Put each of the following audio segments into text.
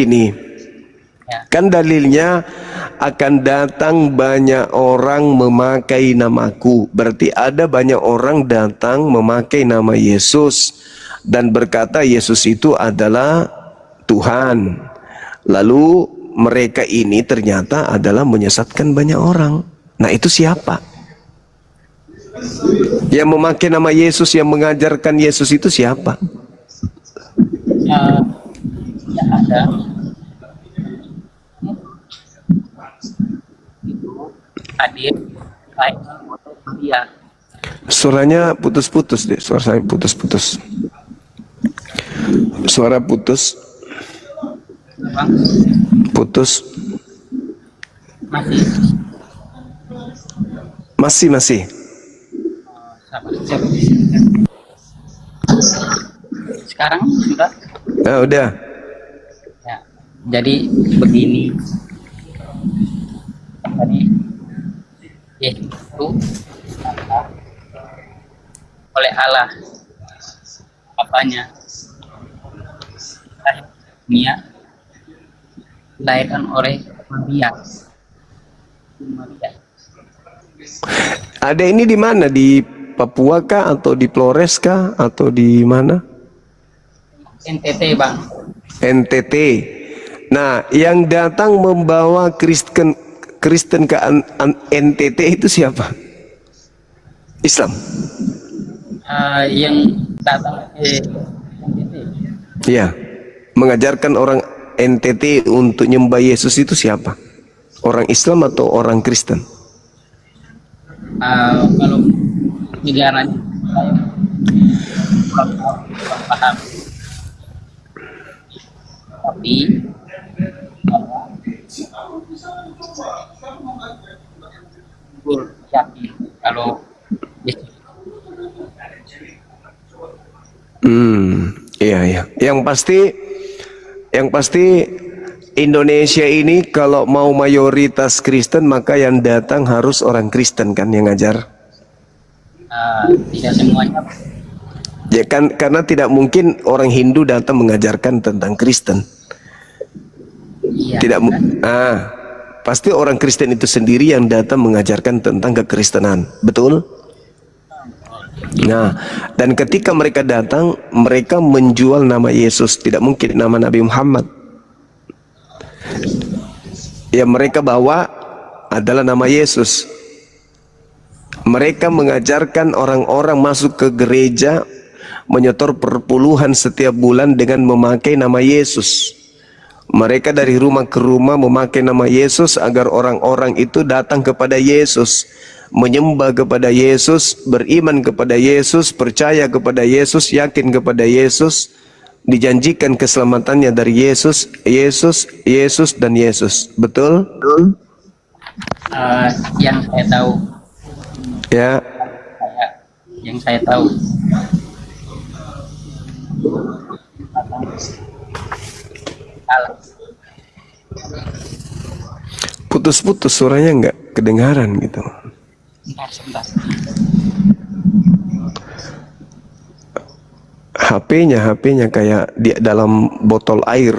ini. Kan dalilnya akan datang banyak orang memakai namaku. Berarti ada banyak orang datang memakai nama Yesus dan berkata Yesus itu adalah Tuhan. Lalu mereka ini ternyata adalah menyesatkan banyak orang. Nah, itu siapa? Yang memakai nama Yesus, yang mengajarkan Yesus itu siapa? Ya ada. Hadir baik dia. Suaranya putus-putus deh, suara saya putus-putus. Suara putus. Bang, Putus. Masih. Sekarang sudah. Ah, udah. Ya, jadi begini. Tadi itu oleh Allah apanya dunia dilahirkan oleh Maria. Ada ini di mana? Di Papua kah atau di Flores kah atau di mana? NTT, Bang. NTT. Nah, yang datang membawa Kristen ke NTT itu siapa? Islam. Yang datang NTT. Iya. Mengajarkan orang NTT untuk nyembah Yesus itu siapa? Orang Islam atau orang Kristen? Kalau negaranya paham, tapi yakin kalau iya. Yang pasti Indonesia ini kalau mau mayoritas Kristen maka yang datang harus orang Kristen kan yang ngajar. Tidak semuanya. Ya kan, karena tidak mungkin orang Hindu datang mengajarkan tentang Kristen. Iya, Tidak pasti orang Kristen itu sendiri yang datang mengajarkan tentang kekristenan. Betul? Nah, dan ketika mereka datang, mereka menjual nama Yesus, tidak mungkin nama Nabi Muhammad. Ya, mereka bawa adalah nama Yesus. Mereka mengajarkan orang-orang masuk ke gereja, menyetor perpuluhan setiap bulan dengan memakai nama Yesus. Mereka dari rumah ke rumah memakai nama Yesus agar orang-orang itu datang kepada Yesus, menyembah kepada Yesus, beriman kepada Yesus, percaya kepada Yesus, yakin kepada Yesus, dijanjikan keselamatannya dari Yesus, Yesus dan Yesus. Betul? Yang saya tahu. Ya. Yang saya tahu. Putus-putus suaranya nggak kedengaran gitu. Sebentar. HP-nya kayak di dalam botol air.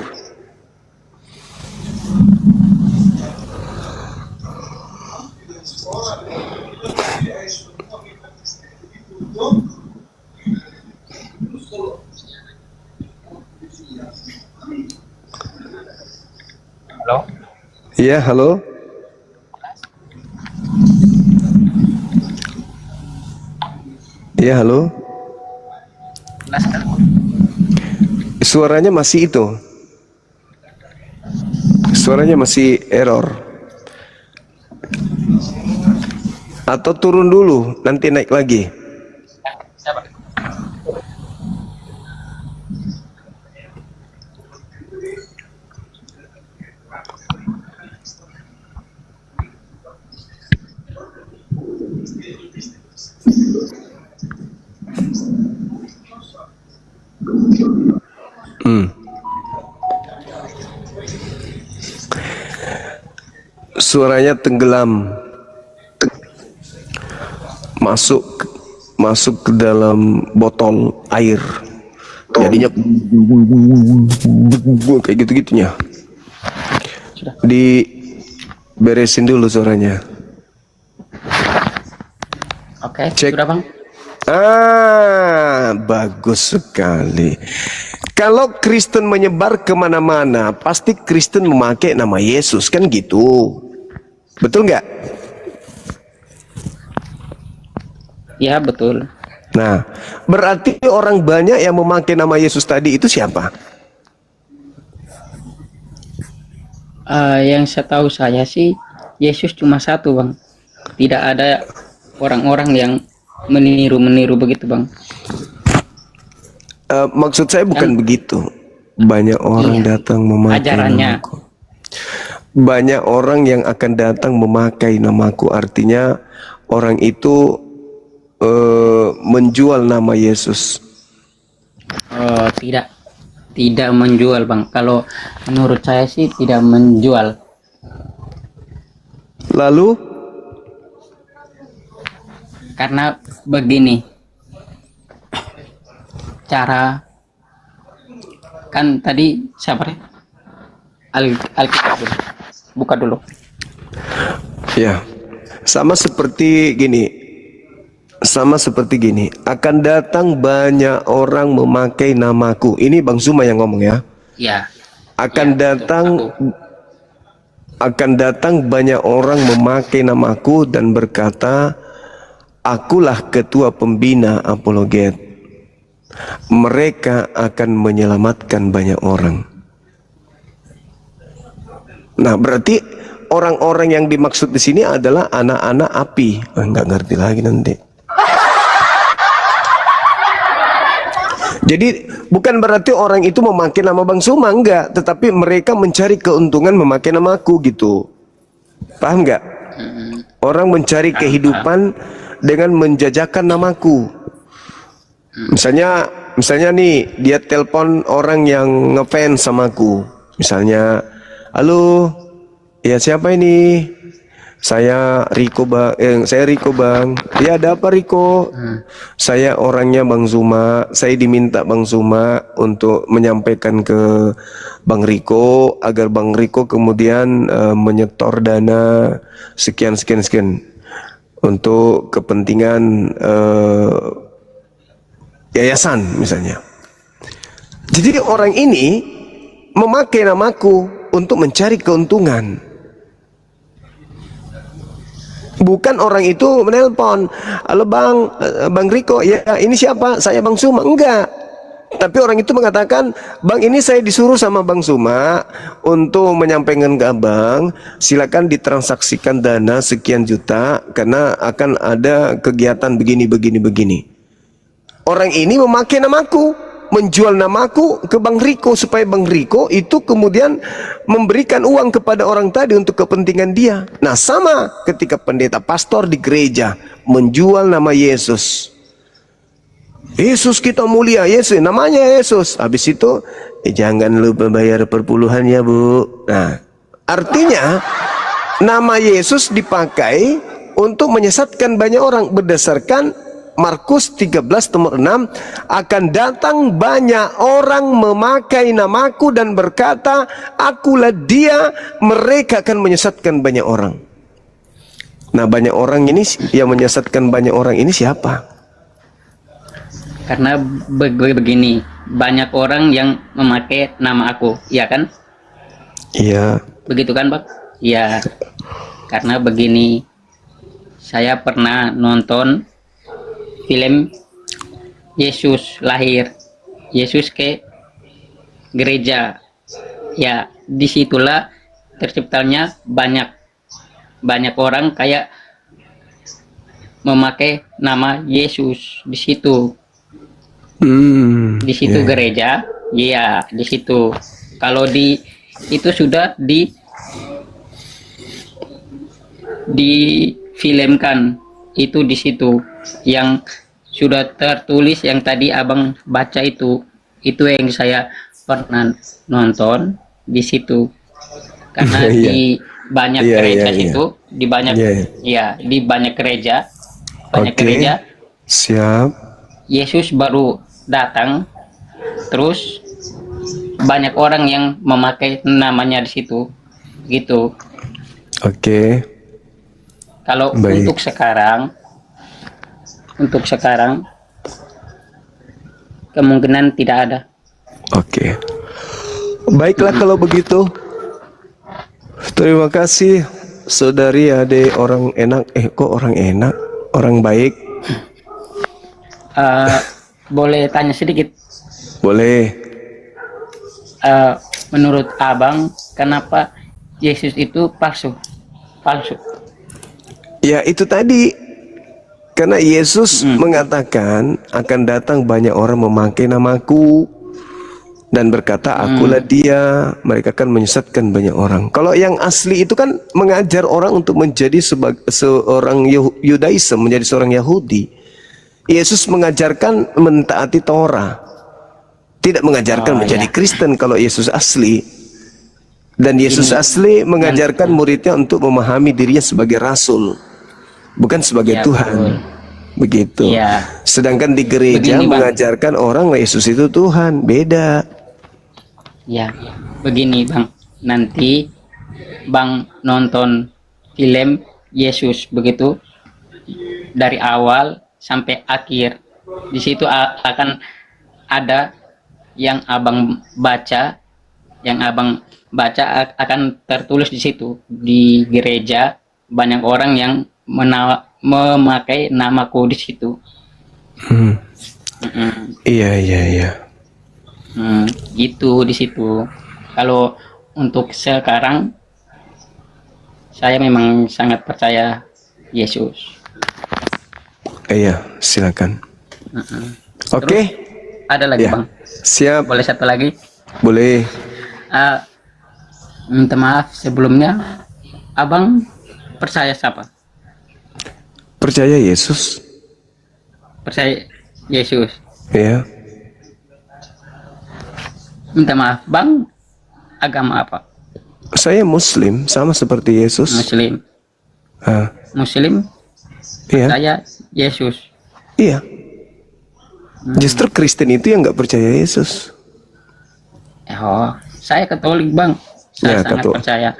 Halo? Iya, halo? Iya, halo? Suaranya masih itu. Suaranya masih error. Atau turun dulu, nanti naik lagi. Suaranya tenggelam, masuk ke dalam botol air, jadinya kayak gitu-gitunya. Diberesin dulu suaranya. Oke, Cek. sudah Bang. Bagus sekali. Kalau Kristen menyebar kemana-mana, pasti Kristen memakai nama Yesus, kan gitu. Betul nggak? Ya, betul. Nah, berarti orang banyak yang memakai nama Yesus tadi itu siapa? Yang setahu saya sih Yesus cuma satu, Bang. Tidak ada orang-orang yang meniru-meniru begitu, Bang. Maksud saya bukan begitu. Banyak orang Iya, datang memakai ajarannya. namaku. Banyak orang yang akan datang memakai namaku. Artinya orang itu menjual nama Yesus. Tidak menjual, Bang. Kalau menurut saya sih tidak menjual. Lalu Karena begini, cara kan tadi siapa ya? Alkitab dulu. Buka dulu. ya, sama seperti gini, akan datang banyak orang memakai namaku. Ini Bang Zuma yang ngomong ya. Ya. Akan Ya, datang betul. akan datang banyak orang memakai namaku dan berkata, akulah ketua pembina apologet. Mereka akan menyelamatkan banyak orang. Nah, berarti orang-orang yang dimaksud di sini adalah anak-anak api. Nggak ngerti lagi nanti. Jadi bukan berarti orang itu memakai nama Bang Suma, enggak, tetapi mereka mencari keuntungan memakai namaku gitu. Paham enggak? Orang mencari kehidupan dengan menjajakan namaku. Misalnya nih dia telepon orang yang ngefans samaku. Misalnya, halo, ya siapa ini? Saya Riko Bang, saya Riko Bang. Ya ada apa Riko? Saya orangnya Bang Zuma. Saya diminta Bang Zuma untuk menyampaikan ke Bang Riko agar Bang Riko kemudian menyetor dana sekian untuk kepentingan yayasan misalnya. Jadi orang ini memakai namaku untuk mencari keuntungan. Bukan orang itu menelpon, halo Bang Riko, ya ini siapa? Saya Bang Suma. Enggak. Tapi orang itu mengatakan, Bang ini saya disuruh sama Bang Suma untuk menyampaikan ke Abang, silakan ditransaksikan dana sekian juta karena akan ada kegiatan begini. Orang ini memakai namaku, menjual namaku ke Bang Riko supaya Bang Riko itu kemudian memberikan uang kepada orang tadi untuk kepentingan dia. Nah, sama ketika pendeta pastor di gereja menjual nama Yesus. Yesus kita mulia, Yesus namanya Yesus. Habis itu jangan lupa bayar perpuluhan ya, Bu. Nah, artinya nama Yesus dipakai untuk menyesatkan banyak orang berdasarkan Markus 13 nomor 6, akan datang banyak orang memakai namaku dan berkata, akulah dia, mereka akan menyesatkan banyak orang. Nah, banyak orang ini yang menyesatkan banyak orang ini siapa? Karena begini, banyak orang yang memakai nama aku, ya kan? Iya. Begitu kan, Bang? Ya. Karena begini, saya pernah nonton film Yesus lahir, Yesus ke gereja. Ya, disitulah terciptanya banyak orang kayak memakai nama Yesus di situ. Di situ gereja, ya di situ. Kalau itu sudah difilmkan itu di situ yang sudah tertulis yang tadi abang baca itu yang saya pernah nonton di situ karena di banyak gereja itu di banyak di banyak gereja gereja siap Yesus baru datang terus banyak orang yang memakai namanya di situ gitu. Oke. Kalau Baik. untuk sekarang kemungkinan tidak ada. Oke. Baiklah kalau begitu. Terima kasih saudari Ade, orang enak. Kok orang enak? Orang baik. Boleh tanya sedikit, Boleh. menurut abang kenapa Yesus itu palsu? Ya itu tadi. Karena Yesus mengatakan akan datang banyak orang memakai namaku dan berkata akulah dia. Mereka akan menyesatkan banyak orang. Kalau yang asli itu kan mengajar orang untuk menjadi seorang Yudaism, menjadi seorang Yahudi. Yesus mengajarkan mentaati Torah, tidak mengajarkan menjadi Kristen kalau Yesus asli. Dan Yesus asli mengajarkan muridnya untuk memahami dirinya sebagai rasul, bukan sebagai Ya, Tuhan. betul. Begitu. Ya. Sedangkan di gereja Begini, Bang. mengajarkan orang Yesus itu Tuhan, beda. Ya, begini Bang, nanti Bang nonton film Yesus begitu dari awal sampai akhir. Di situ akan ada yang abang baca, akan tertulis di situ. Di gereja banyak orang yang memakai namaku di situ. Iya. Gitu di situ. Kalau untuk sekarang saya memang sangat percaya Yesus. Iya, silakan. Oke. Ada lagi Ya. Bang? Siap. Boleh satu lagi? Boleh. Minta maaf sebelumnya, abang percaya siapa? Percaya Yesus. Percaya Yesus. Ya. Minta maaf, Bang, agama apa? Saya Muslim, sama seperti Yesus. Muslim. Ah, Muslim iya. percaya Yesus. Iya. Justru Kristen itu yang nggak percaya Yesus. Oh, saya Katolik Bang. Saya Ya, sangat Katolik. percaya.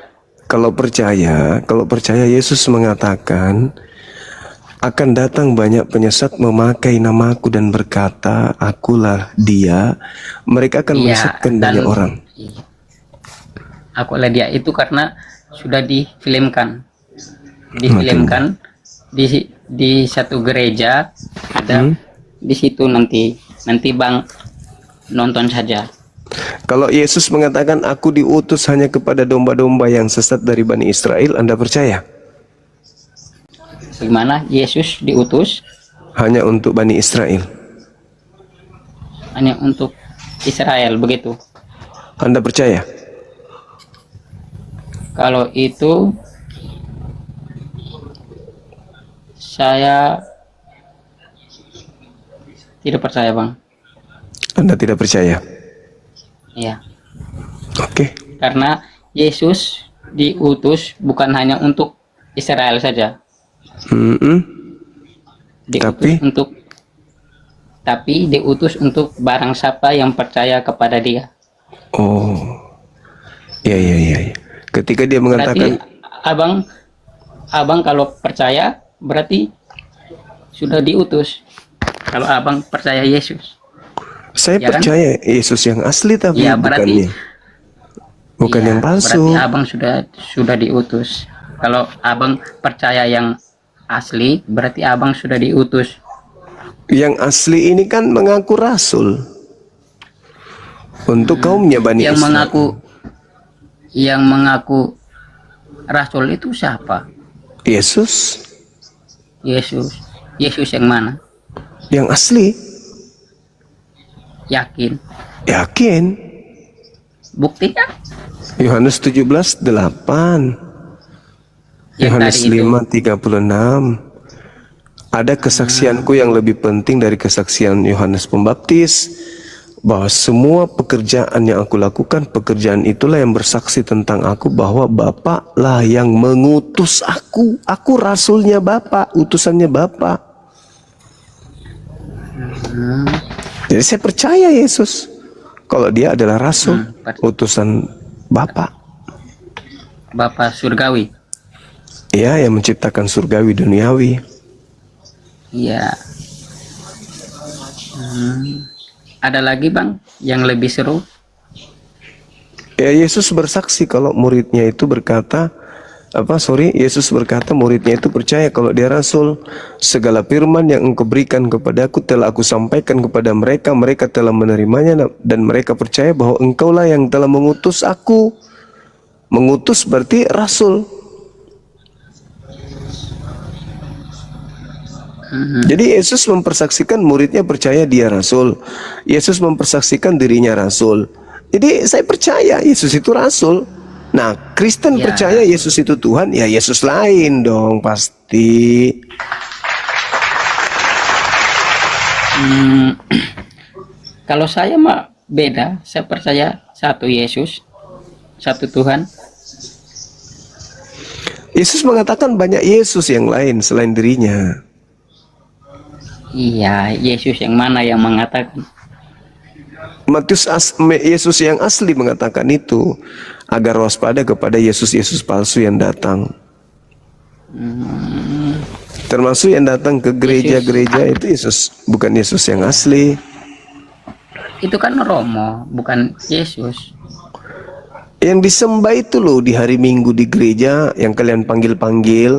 Kalau percaya Yesus mengatakan akan datang banyak penyesat memakai namaku dan berkata akulah dia. Mereka akan menyesatkan banyak orang. Iya. Akulah dia itu karena sudah difilmkan. Difilmkan di satu gereja ada di situ nanti Bang nonton saja. Kalau Yesus mengatakan aku diutus hanya kepada domba-domba yang sesat dari Bani Israel, Anda percaya? Bagaimana Yesus diutus Hanya untuk Bani Israel. hanya untuk Israel begitu? Anda percaya? Kalau itu saya tidak percaya Bang. Anda tidak percaya? Iya. Oke. Karena Yesus diutus bukan hanya untuk Israel saja. Tapi? Tapi diutus untuk barang siapa yang percaya kepada dia. Oh. Iya. Ketika dia mengatakan Berarti abang kalau percaya berarti sudah diutus. Kalau abang percaya Yesus. saya Ya kan? percaya Yesus yang asli tapi Ya, berarti bukan iya, yang palsu. Berarti abang sudah diutus. Kalau abang percaya yang asli, berarti abang sudah diutus. Yang asli ini kan mengaku rasul untuk kaumnya Bani Yang Israel. mengaku rasul itu siapa? Yesus Yesus. Yesus yang mana? yang asli. Yakin? Yakin. Buktinya? Yohanes 17:8. Yohanes tadi itu. 5:36. Ada kesaksianku yang lebih penting dari kesaksian Yohanes Pembaptis, bahwa semua pekerjaan yang aku lakukan, pekerjaan itulah yang bersaksi tentang aku, bahwa Bapa lah yang mengutus aku. Aku rasulnya Bapa, utusannya Bapa. Jadi saya percaya Yesus kalau dia adalah rasul, utusan Bapa. Bapa surgawi. Ya, yang menciptakan surgawi duniawi. Iya. Ada lagi Bang yang lebih seru? Ya, Yesus bersaksi kalau muridnya itu berkata, Yesus berkata muridnya itu percaya kalau dia rasul. Segala firman yang engkau berikan kepadaku telah aku sampaikan kepada mereka. Mereka telah menerimanya dan mereka percaya bahwa engkaulah yang telah mengutus aku. Mengutus berarti rasul. Jadi Yesus mempersaksikan muridnya percaya dia rasul. Yesus mempersaksikan dirinya rasul. Jadi saya percaya Yesus itu rasul. Nah, Kristen Ya. percaya Yesus itu Tuhan, ya Yesus lain dong pasti. Kalau saya mah beda. Saya percaya satu Yesus, satu Tuhan. Yesus mengatakan banyak Yesus yang lain selain dirinya. Iya, Yesus yang mana yang mengatakan? Yesus yang asli mengatakan itu agar waspada kepada Yesus-Yesus palsu yang datang. Termasuk yang datang ke gereja-gereja itu Yesus, bukan Yesus yang asli. Itu kan Romo, bukan Yesus. Yang disembah itu loh di hari Minggu di gereja yang kalian panggil-panggil,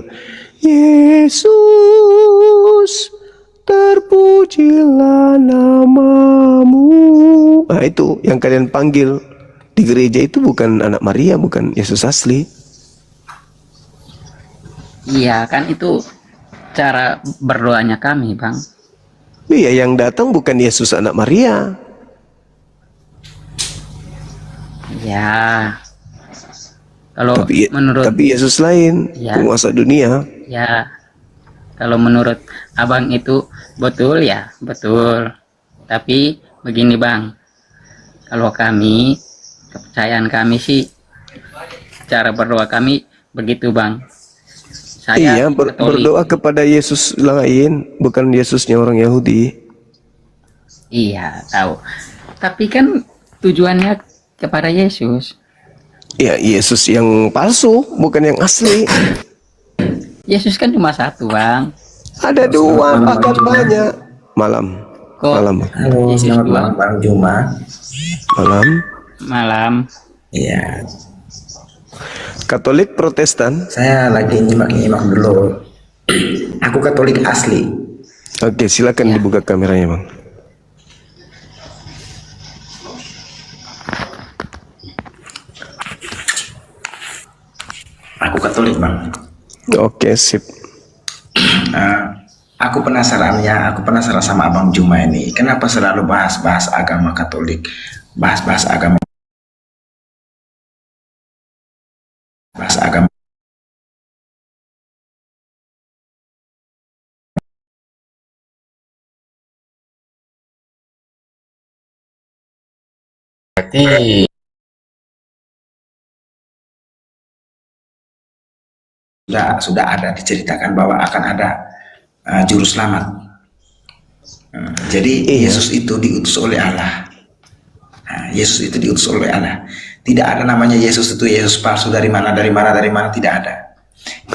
Yesus terpujilah namamu. Nah itu yang kalian panggil di gereja itu bukan anak Maria, bukan Yesus asli. Iya, kan itu cara berdoanya kami, Bang. Iya, yang datang bukan Yesus anak Maria. Ya. Kalau Tapi menurut Yesus lain, Ya. penguasa dunia. ya, kalau menurut Abang itu betul ya, betul. Tapi begini, Bang. Kalau kami, kepercayaan kami sih, cara berdoa kami begitu, Bang. Saya Iya, Katolik. berdoa kepada Yesus lain, bukan Yesusnya orang Yahudi. Iya, tahu. Tapi kan tujuannya kepada Yesus. Ya, Yesus yang palsu, bukan yang asli. Yesus kan cuma satu, Bang. Ada dua, bahkan banyak. Malam. Kok Malam. Halo, Yesus selamat dua? malam Bang Juma. Malam. Malam. Iya, Katolik Protestan. saya lagi nyimak-nyimak dulu. Aku Katolik asli. Oke, silakan dibuka kameranya, Bang. Aku Katolik Bang. Oke, sip. Aku penasaran sama Abang Juma ini. Kenapa selalu bahas-bahas agama Katolik, bahas-bahas agama, bahas agama. Berarti sudah ada diceritakan bahwa akan ada juru selamat. Jadi Iya. Yesus itu diutus oleh Allah. Yesus itu diutus oleh Allah. Tidak ada namanya Yesus itu Yesus palsu dari mana tidak ada.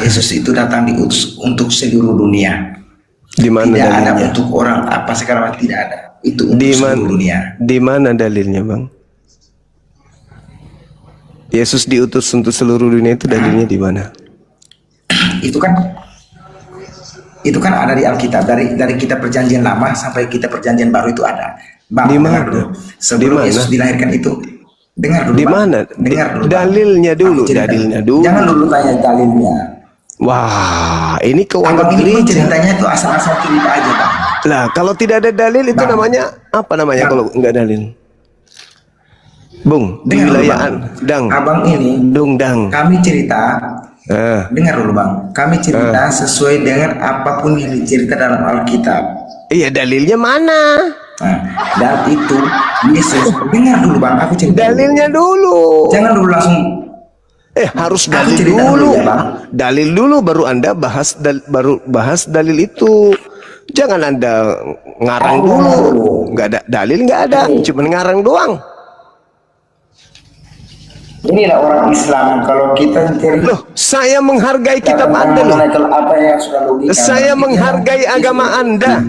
Yesus itu datang diutus untuk seluruh dunia. Di mana Tidak ada dalilnya? untuk orang apa sekarang tidak ada. Itu untuk Di seluruh dunia. Di mana dalilnya, Bang? Yesus diutus untuk seluruh dunia itu dalilnya di mana? Itu kan ada di Alkitab, dari kitab perjanjian lama sampai kitab perjanjian baru itu ada. Bang, Di dengar mana? dulu. Di Sebelum mana? Yesus dilahirkan itu, dengar dulu. Di Bang. mana? Dengar dulu. Bang. Dalilnya dulu, Aku cerita. dalilnya dulu. Jangan dulu tanya dalilnya. Wah, ini Abang keuangan ini pun gereja. ceritanya itu asal-asal cerita aja, Bang. Lah, kalau tidak ada dalil itu Bang. namanya apa namanya Bang. kalau enggak dalil? Bung, di Dengar dulu, wilayah Bang. Dang. Abang ini, Dung Dang. kami cerita. Dengar dulu, Bang. Kami cerita sesuai dengan apapun yang dicerita dalam Alkitab. Iya, dalilnya mana? Nah, dan itu Yesus. Dengar dulu, Bang. Aku cerita. Dalilnya dulu. Jangan dulu langsung. Harus Aku dalil cerita dulu. dulu ya, Bang. Dalil dulu baru Anda baru bahas dalil itu. Jangan Anda ngarang dulu. Enggak ada dalil, enggak ada. Cuma ngarang doang. inilah orang Islam. Kalau kita cari Loh, saya menghargai kitab Anda loh. kalau apa yang sudah logika. Saya menghargai agama Anda.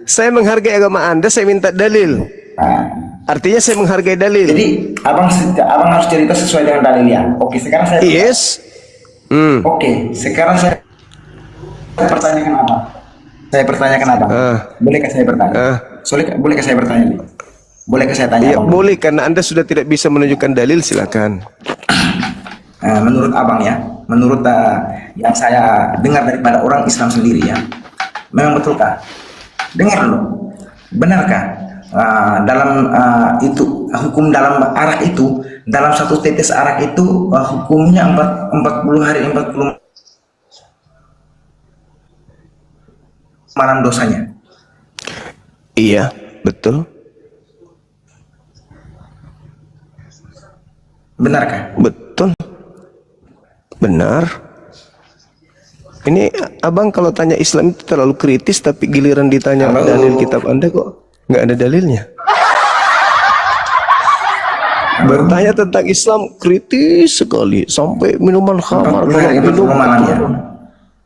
Saya menghargai agama Anda, saya minta dalil. Nah, Artinya saya menghargai dalil. jadi abang harus cerita sesuai dengan dalilnya. Oke, sekarang saya Yes. Oke, sekarang saya pertanyakan apa? Saya pertanyakan apa? Bolehkah saya bertanya? Bolehkah saya bertanya? Bolehkah saya tanya? Ya, Abang? boleh karena Anda sudah tidak bisa menunjukkan dalil, silakan. Menurut abang ya, menurut yang saya dengar daripada orang Islam sendiri ya, memang betulkah? Dengar dulu, benarkah dalam itu hukum dalam arak itu, dalam satu tetes arak itu hukumnya 40 hari 40 malam dosanya? Iya, betul. Benarkah? Betul. Benar. Ini abang kalau tanya Islam itu terlalu kritis, tapi giliran ditanya Halo. dalil kitab Anda kok nggak ada dalilnya. Bertanya tentang Islam kritis sekali, sampai minuman khamar 40 hari 40 malamnya.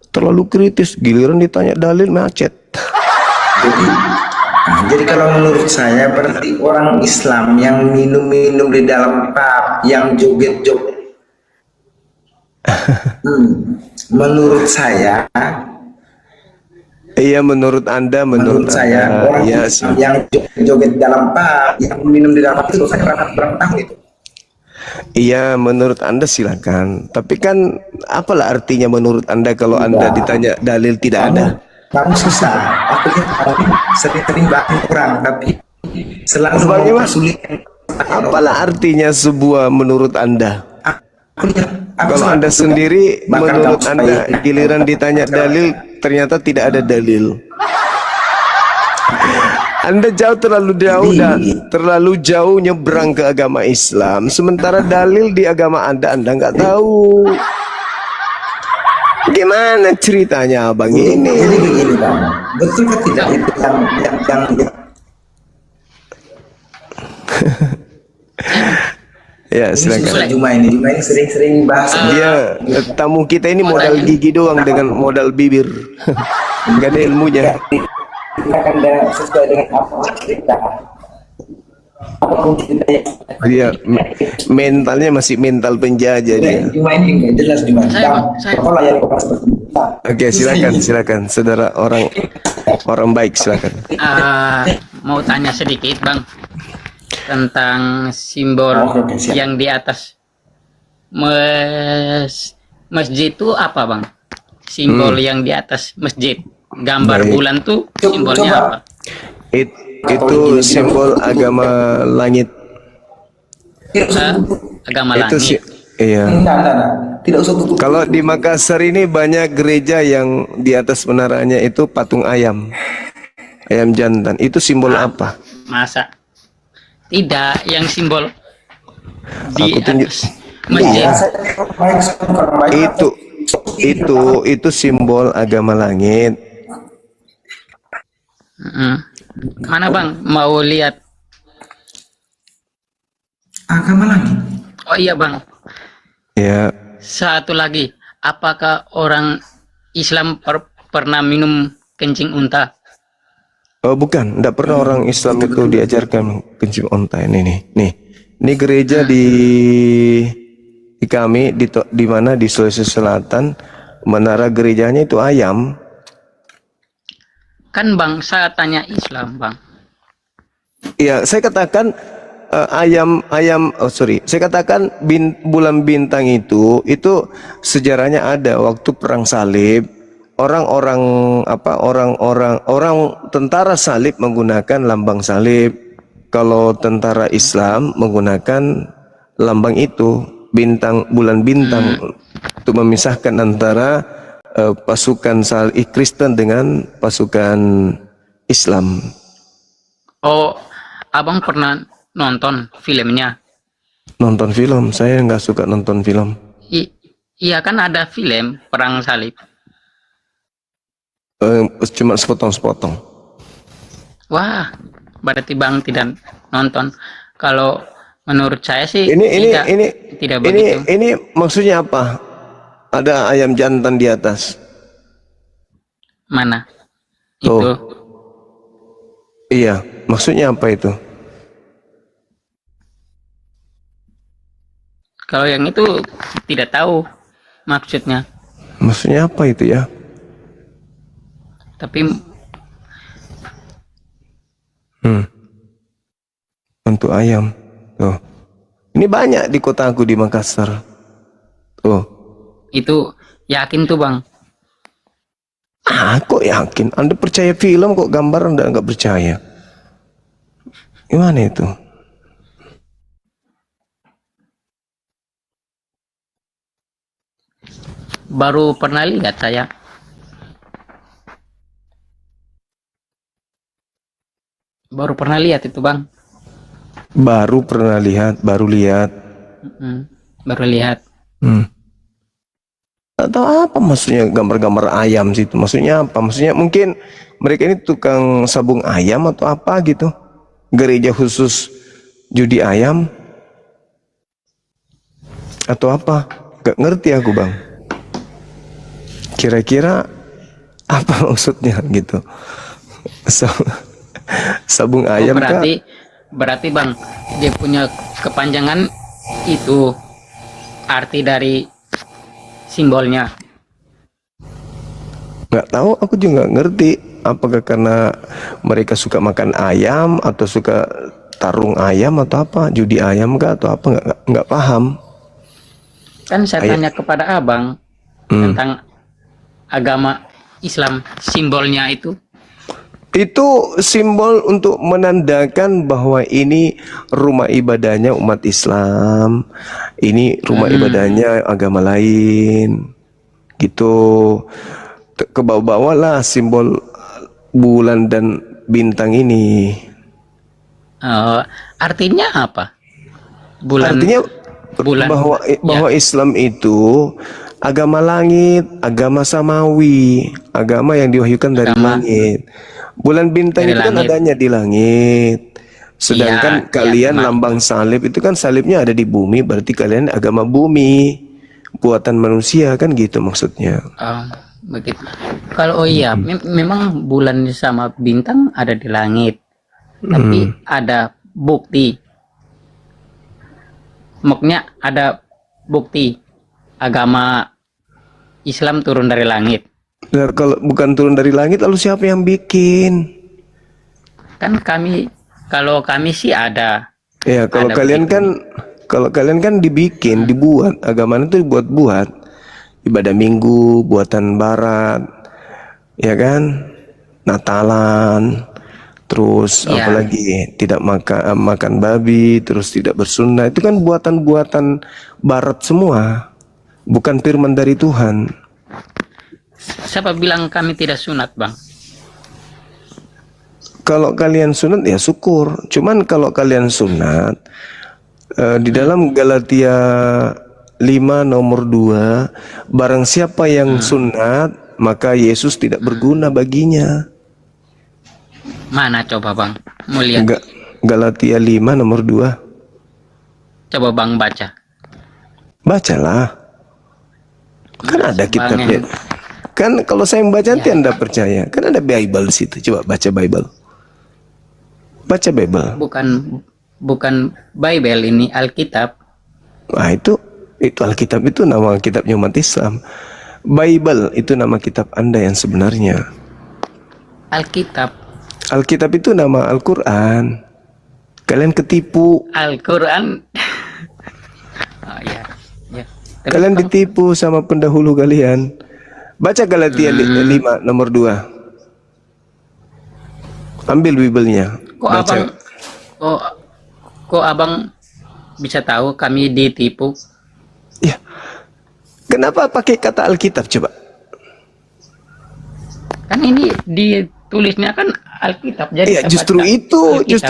terlalu kritis. Giliran ditanya dalil macet. Jadi kalau menurut saya berarti orang Islam yang minum-minum di dalam pub, yang joget-joget. Menurut saya, Iya, menurut Anda, menurut saya Anda, orang iya Islam sih. yang joget-joget dalam pub, yang minum di dalam pub itu saya berapa tahun itu? Iya, menurut Anda silakan. Tapi kan apalah artinya menurut Anda kalau Anda ditanya dalil tidak ada? Kamu susah. Aku sering bahas orang, tapi selalu Bagaimana? sulit. Apalah artinya sebuah menurut Anda? Kalau Anda sendiri, menurut Anda, giliran ditanya dalil, ternyata tidak ada dalil. Anda terlalu jauh dan terlalu jauh nyebrang ke agama Islam. Sementara dalil di agama Anda nggak tahu. Gimana ceritanya abang ini? Jadi begini Bang, betul kan tidak itu yang Ya, ini silakan. susah Juma ini sering-sering bahas. Dia tamu kita ini modal gigi doang dengan modal bibir. Gak ada ilmunya. Kita akan sesuai dengan apa cerita. Apapun ceritanya. Dia mentalnya masih mental penjajah dia. Juma ini enggak jelas Juma. Kalau yang kau seperti itu. Oke, silakan, saudara orang baik, silakan. Mau tanya sedikit bang tentang simbol Oke, siap. yang di atas masjid itu apa bang? Simbol yang di atas masjid, gambar Baik. bulan tuh simbolnya Coba. apa? Itu simbol agama langit. Agama Itu sih, langit. iya. Enggak. Tidak usah tutup. Kalau di Makassar ini banyak gereja yang di atas menaranya itu patung ayam jantan. Itu simbol apa? Masa tidak yang simbol di Aku tunjuk. atas masjid? Itu simbol agama langit. Mana bang mau lihat? Agama lagi. Oh iya bang, Ya, satu lagi, apakah orang Islam pernah minum kencing unta? oh bukan, tidak pernah orang Islam itu diajarkan kencing unta ini nih. Ini gereja di kami di mana di Sulawesi Selatan, menara gerejanya itu ayam. Kan bang, saya tanya Islam bang. Ya, saya katakan saya katakan bulan bintang itu sejarahnya ada waktu perang salib. Orang tentara salib menggunakan lambang salib. Kalau tentara Islam menggunakan lambang itu, bulan bintang, untuk memisahkan antara pasukan Kristen dengan pasukan Islam. Oh, abang pernah nonton filmnya? Nonton film, saya nggak suka nonton film. Iya kan ada film perang salib. Cuma sepotong-sepotong. Wah, berarti bang tidak nonton. Kalau Menurut saya sih Ini tidak begitu. ini maksudnya apa? Ada ayam jantan di atas. Mana? Tuh. Itu Iya, maksudnya apa itu? kalau yang itu tidak tahu maksudnya. Maksudnya apa itu ya? Tapi Untuk ayam. Tuh. Ini banyak di kota aku di Makassar. Tuh. itu yakin tuh Bang. Kok yakin? Anda percaya film kok gambar Anda nggak percaya? Gimana itu? Baru pernah lihat saya. Baru pernah lihat itu Bang. Baru pernah lihat, baru lihat. Baru lihat. Atau apa maksudnya gambar-gambar ayam situ? Maksudnya apa? Maksudnya mungkin mereka ini tukang sabung ayam atau apa gitu? Gereja khusus judi ayam? Atau apa? Gak ngerti aku Bang. Kira-kira apa maksudnya gitu? Sabung ayam kah? berarti Bang, dia punya kepanjangan itu arti dari simbolnya. Nggak tahu, aku juga nggak ngerti. Apakah karena mereka suka makan ayam atau suka tarung ayam atau apa? Judi ayam kah atau apa? Nggak paham. Kan saya tanya kepada Abang tentang agama Islam, simbolnya itu. Itu simbol untuk menandakan bahwa ini rumah ibadahnya umat Islam. Ini rumah ibadahnya agama lain. Gitu. Ke bawah-bawah lah simbol bulan dan bintang ini. Artinya apa? Bulan. Artinya bulan. bahwa Islam itu agama langit, agama samawi, agama yang diwahyukan dari langit. Bulan bintang Dari itu kan langit. adanya di langit. Sedangkan Iya, kalian iya, lambang salib itu kan salibnya ada di bumi, berarti kalian agama bumi, buatan manusia kan gitu maksudnya. Begitu. Kalau iya, memang bulan sama bintang ada di langit, tapi ada bukti. Maksudnya ada bukti agama Islam turun dari langit. Nah, kalau bukan turun dari langit, lalu siapa yang bikin? Kan kalau kami sih ada. Ya, kalau Ada kalian kan dibikin, dibuat, agama itu dibuat-buat. Ibadah minggu, buatan barat, ya kan? Natalan, terus Ya. apalagi tidak makan babi, terus tidak bersunat. Itu kan buatan-buatan barat semua, bukan firman dari Tuhan. Siapa bilang kami tidak sunat, Bang? Kalau kalian sunat ya syukur. Cuman kalau kalian sunat di dalam Galatia 5 nomor 2, barang siapa yang sunat maka Yesus tidak berguna baginya. Mana coba, Bang? Mau lihat. Galatia 5 nomor 2. Coba Bang baca. Bacalah. Kan ada kitabnya. Kan kalau saya membaca nanti Anda percaya. Kan ada Bible di situ. Coba baca Bible. Baca Bible. Bukan Bible ini, Alkitab. Nah, itu Alkitab itu nama kitabnya umat Islam. Bible itu nama kitab Anda yang sebenarnya. Alkitab itu nama Al-Quran. Kalian ketipu. Al-Quran. Oh, ya. Terus Kalian ditipu sama pendahulu kalian. Baca Galatia 5 nomor 2. Ambil Bible-nya. Baca. Kok abang bisa tahu kami ditipu? Ya. Kenapa pakai kata Alkitab coba? Kan ini ditulisnya kan Alkitab. Jadi Iya, justru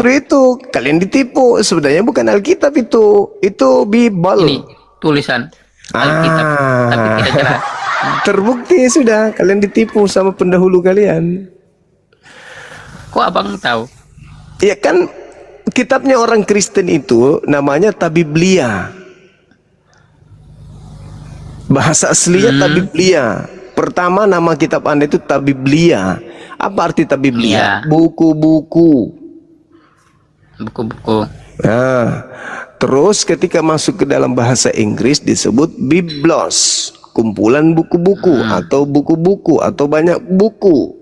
itu kalian ditipu. Sebenarnya bukan Alkitab itu Bible. Ini tulisan Alkitab, tapi tidak jelas. Terbukti sudah kalian ditipu sama pendahulu kalian. Kok abang tahu? Ya kan kitabnya orang Kristen itu namanya Tabiblia. Bahasa aslinya Tabiblia. Pertama nama kitab Anda itu Tabiblia. Apa arti Tabiblia? Iya. Buku-buku. Buku-buku. Nah, terus ketika masuk ke dalam bahasa Inggris disebut Biblos, kumpulan buku-buku atau buku-buku atau banyak buku.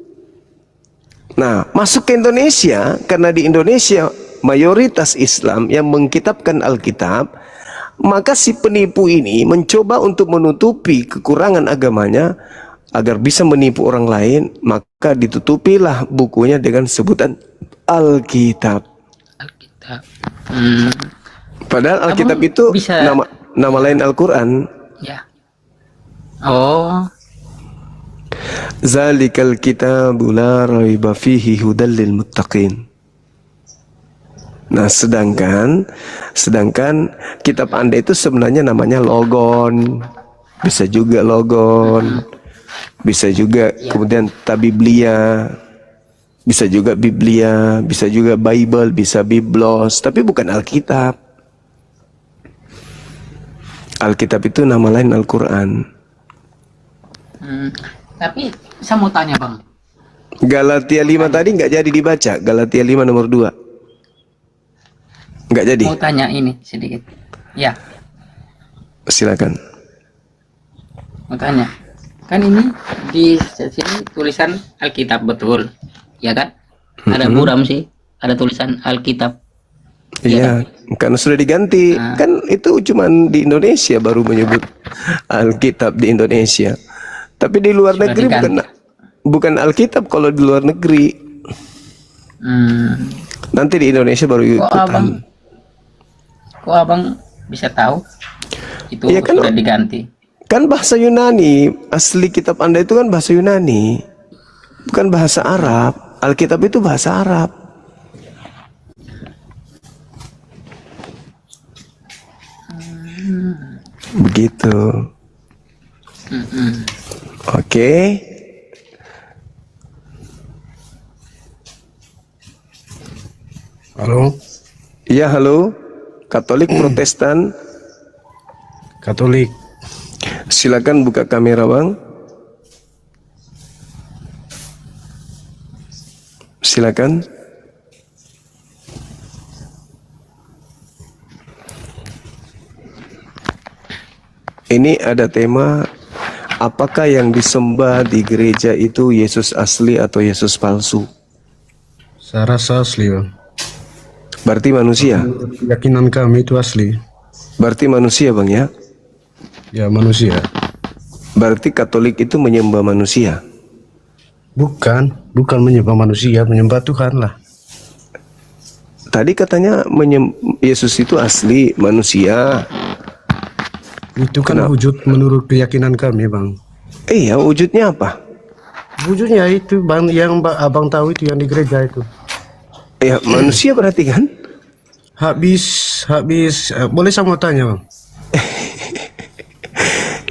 Nah, masuk ke Indonesia, karena di Indonesia mayoritas Islam yang mengkitabkan Alkitab, maka si penipu ini mencoba untuk menutupi kekurangan agamanya agar bisa menipu orang lain, maka ditutupilah bukunya dengan sebutan Alkitab. Alkitab. Padahal Alkitab Abang itu bisa- nama lain Al-Quran. Ya. Oh, Zalikal kitabu la raiba fihi hudal lil muttaqin. Nah, sedangkan kitab Anda itu sebenarnya namanya Logon. Bisa juga Logon. Bisa juga kemudian Tabiblia. Bisa juga Biblia, bisa juga Bible, bisa Biblos, tapi bukan Alkitab. Alkitab itu nama lain Al-Quran. tapi saya mau tanya bang. Galatia 5 tadi nggak jadi dibaca. Galatia 5 nomor 2. Nggak jadi. Mau tanya ini sedikit. Ya, Silakan. mau tanya. Kan ini di sini tulisan Alkitab betul, ya kan? Ada buram sih, ada tulisan Alkitab. Iya, karena sudah diganti. Kan itu cuman di Indonesia baru menyebut Alkitab di Indonesia. Tapi di luar Sudah negeri diganti. bukan Alkitab kalau di luar negeri. Nanti di Indonesia baru ikutan. Kok abang bisa tahu itu Iya kan, sudah diganti? kan bahasa Yunani, asli kitab Anda itu kan bahasa Yunani, bukan bahasa Arab. Alkitab itu bahasa Arab. Begitu. Oke. Halo, Iya, halo. Katolik Protestan. Katolik. Silakan buka kamera, Bang. Silakan. Ini ada tema, apakah yang disembah di gereja itu Yesus asli atau Yesus palsu? Saya rasa asli, Bang. Berarti manusia. Keyakinan kami itu asli. Berarti manusia, Bang, ya. Ya, manusia. Berarti Katolik itu menyembah manusia. Bukan menyembah manusia, menyembah Tuhan lah. Tadi katanya Yesus itu asli manusia. Itu kan wujud menurut keyakinan kami, Bang. Iya, wujudnya apa? Wujudnya itu, Bang, yang abang tahu itu yang di gereja itu. Ya, manusia berarti kan? Habis, boleh saya mau tanya, Bang?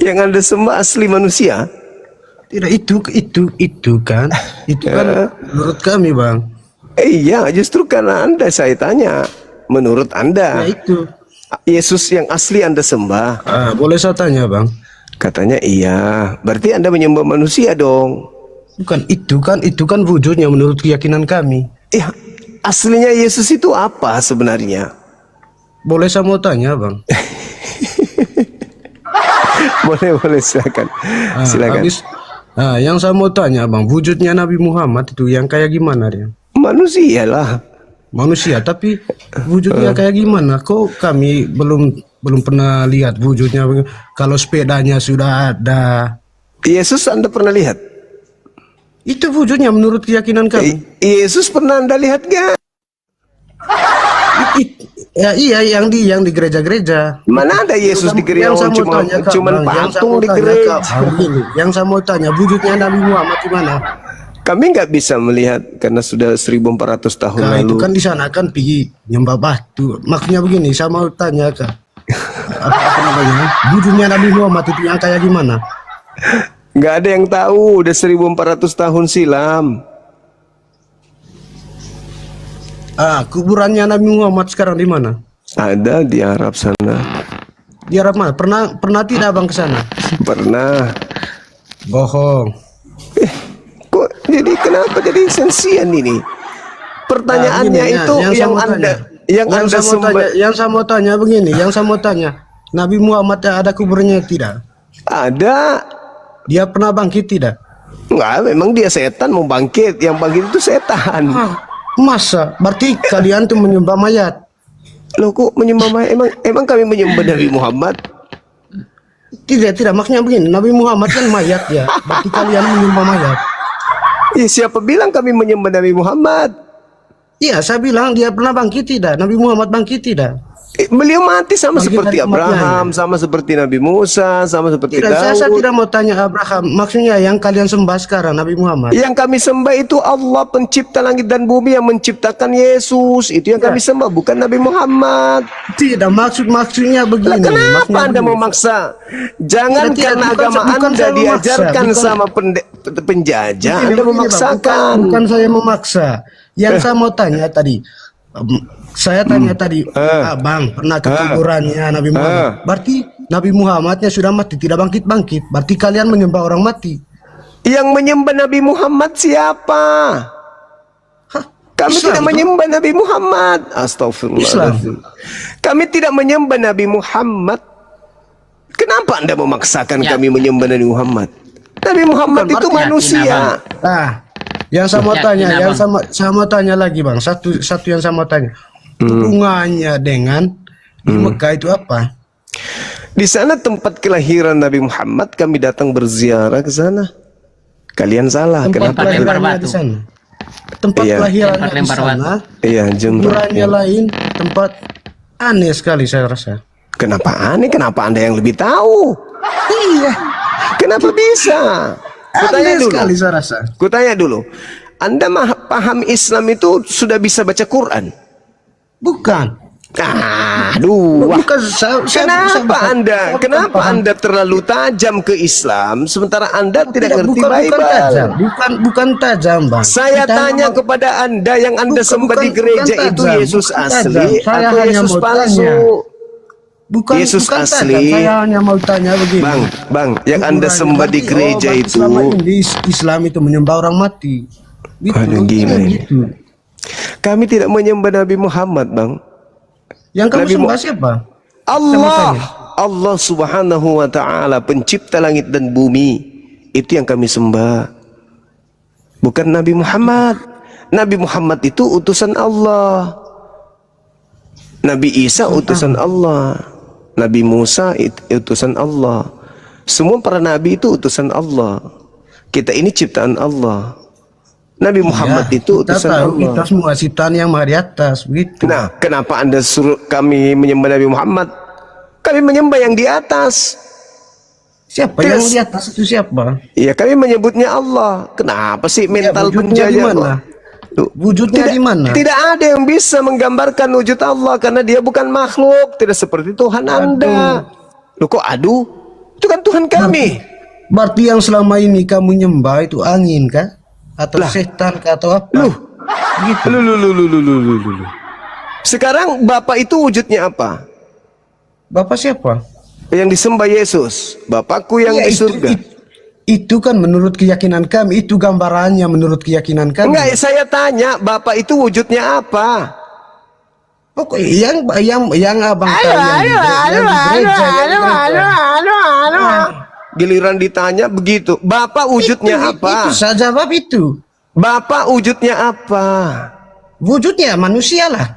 Yang Anda sembah asli manusia? Tidak, itu kan menurut kami, Bang. Iya, justru karena Anda saya tanya. Menurut Ya Anda, itu. Yesus yang asli Anda sembah? Boleh saya tanya, Bang? Katanya iya. Berarti Anda menyembah manusia dong. Bukan itu kan wujudnya menurut keyakinan kami. Iya, aslinya Yesus itu apa sebenarnya? Boleh saya mau tanya, Bang? Boleh, silakan. Silakan. Yang saya mau tanya, Bang, wujudnya Nabi Muhammad itu yang kayak gimana dia? Manusia lah. Manusia, tapi wujudnya kayak gimana? Kok kami belum pernah lihat wujudnya. Kalau sepedanya sudah ada. Yesus Anda pernah lihat? Itu wujudnya menurut keyakinan kami. Yesus pernah Anda lihat gak? Iya, yang di gereja-gereja. Mana ada Yesus di gereja? Yang saya mau tanya, Kak, Cuman Bang, yang saya patung mau di tanya, gereja. Kak, begini, yang saya mau tanya, wujudnya Nabi Muhammad gimana? Kami nggak bisa melihat karena sudah 1400 tahun Nah, lalu. itu kan di sana kan pergi nyembah batu. Maksudnya begini, saya mau tanya, Kak. Apa namanya? Wujudnya Nabi Muhammad itu yang kayak gimana? Nggak ada yang tahu, udah 1400 tahun silam. Kuburannya Nabi Muhammad sekarang di mana? Ada di Arab sana. Di Arab mana? Pernah tidak abang ke sana? Pernah. Bohong. Kok jadi kenapa jadi sensian ini? Pertanyaannya Gini, itu yang Anda sumber. yang saya mau tanya begini, yang saya mau tanya, Nabi Muhammad ada kuburnya tidak? Ada. Dia pernah bangkit tidak? Enggak, memang dia setan mau bangkit. Yang bangkit itu setan. Masa? Berarti kalian tuh menyembah mayat? Loh kok menyembah mayat? Emang kami menyembah Nabi Muhammad? Tidak, maksudnya begini, Nabi Muhammad kan mayat ya. Berarti kalian menyembah mayat. Ya siapa bilang kami menyembah Nabi Muhammad? Iya, saya bilang dia pernah bangkit tidak? Nabi Muhammad bangkit tidak? Beliau mati sama Bangkit seperti dari kematian. Abraham, sama seperti Nabi Musa, sama seperti Tidak, saya Daud. tidak mau tanya Abraham. Maksudnya yang kalian sembah sekarang Nabi Muhammad. Yang kami sembah itu Allah pencipta langit dan bumi yang menciptakan Yesus. Itu yang kami sembah, bukan Nabi Muhammad. Tidak, maksudnya Lah, begini. kenapa Maksudnya Anda begini. memaksa? Jangan Tidak, karena bukan- agama bukan Anda saya memaksa, diajarkan bukan- sama penjajah, Begini, Anda begini, Bang. memaksakan. Bukan saya memaksa. Yang saya mau tanya tadi, saya tanya tadi, Bang, pernah ke kuburannya Nabi Muhammad. Berarti Nabi Muhammadnya sudah mati, tidak bangkit-bangkit. Berarti kalian menyembah orang mati. Yang menyembah Nabi Muhammad siapa? Hah? Kami Islam tidak itu? menyembah Nabi Muhammad. Astagfirullahaladzim. Kami tidak menyembah Nabi Muhammad. Kenapa Anda memaksakan Ya. kami menyembah Nabi Muhammad? Nabi Muhammad Bukan, itu berarti manusia. Nah, yang saya mau Yakin, tanya, Abang. saya mau tanya lagi, Bang. Satu yang saya mau tanya. Hubungannya dengan di Mekah itu apa? Di sana tempat kelahiran Nabi Muhammad, kami datang berziarah ke sana. Kalian salah. Tempat Kenapa? lempar kelahirannya batu. di sana. Tempat Iya. kelahirannya Tempat di lempar sana. Iya, jumrah. Kuburannya lain, tempat aneh sekali saya rasa. Kenapa aneh? Kenapa Anda yang lebih tahu? Iya, Kenapa bisa? Kutanya aneh dulu. sekali saya rasa. Kutanya dulu. Anda paham Islam itu sudah bisa baca Quran? Bukan. Aduh, wah. Bukan Kenapa Anda terlalu tajam ke Islam sementara Anda tidak ngerti bukan Bible? tajam, bukan tajam, Bang. Saya Kita tanya memang- kepada Anda yang Anda sembah di bukan gereja tajam, itu Yesus bukan asli tajam. Saya atau hanya Yesus mau palsu? tanya. Bukan Yesus bukan asli. tajam. Saya hanya mau tanya begini. Bang, yang Anda Kuburannya sembah di berarti, gereja berarti itu, selama ini Islam itu menyembah orang mati. Gitu, Aduh, gila ini. gitu. kami tidak menyembah Nabi Muhammad, Bang. Yang kamu Nabi sembah siapa? Allah, Allah Subhanahu wa taala, pencipta langit dan bumi. Itu yang kami sembah. Bukan Nabi Muhammad. Nabi Muhammad itu utusan Allah. Nabi Isa utusan Allah. Nabi Musa utusan Allah. Semua para nabi itu utusan Allah. Kita ini ciptaan Allah. Nabi Muhammad Ya, itu kita utusan tahu Allah. kita semua ciptaan yang maha di atas, begitu. Nah, kenapa Anda suruh kami menyembah Nabi Muhammad? Kami menyembah yang di atas. Siapa Tidak- yang di atas itu siapa? Iya, kami menyebutnya Allah. Kenapa sih mental wujudnya di penjajah mana? kok? Tuh, Wujudnya di mana? Tidak ada yang bisa menggambarkan wujud Allah karena dia bukan makhluk, tidak seperti Tuhan Anda. Loh kok aduh? Itu kan Tuhan kami. Berarti yang selama ini kamu nyembah itu angin kah? Atau setan kah? Atau apa? Loh. Gitu. Lu. Sekarang Bapak itu wujudnya apa? Bapak siapa? Yang disembah Yesus. Bapakku yang Iya, di surga. Itu kan menurut keyakinan kami, itu gambarannya menurut keyakinan kami. Enggak, saya tanya, Bapak itu wujudnya apa? Pokoknya yang abang tahu yang di gereja, Giliran ditanya begitu. Bapak wujudnya apa? Itu saya jawab itu. Bapak wujudnya apa? Wujudnya manusia lah.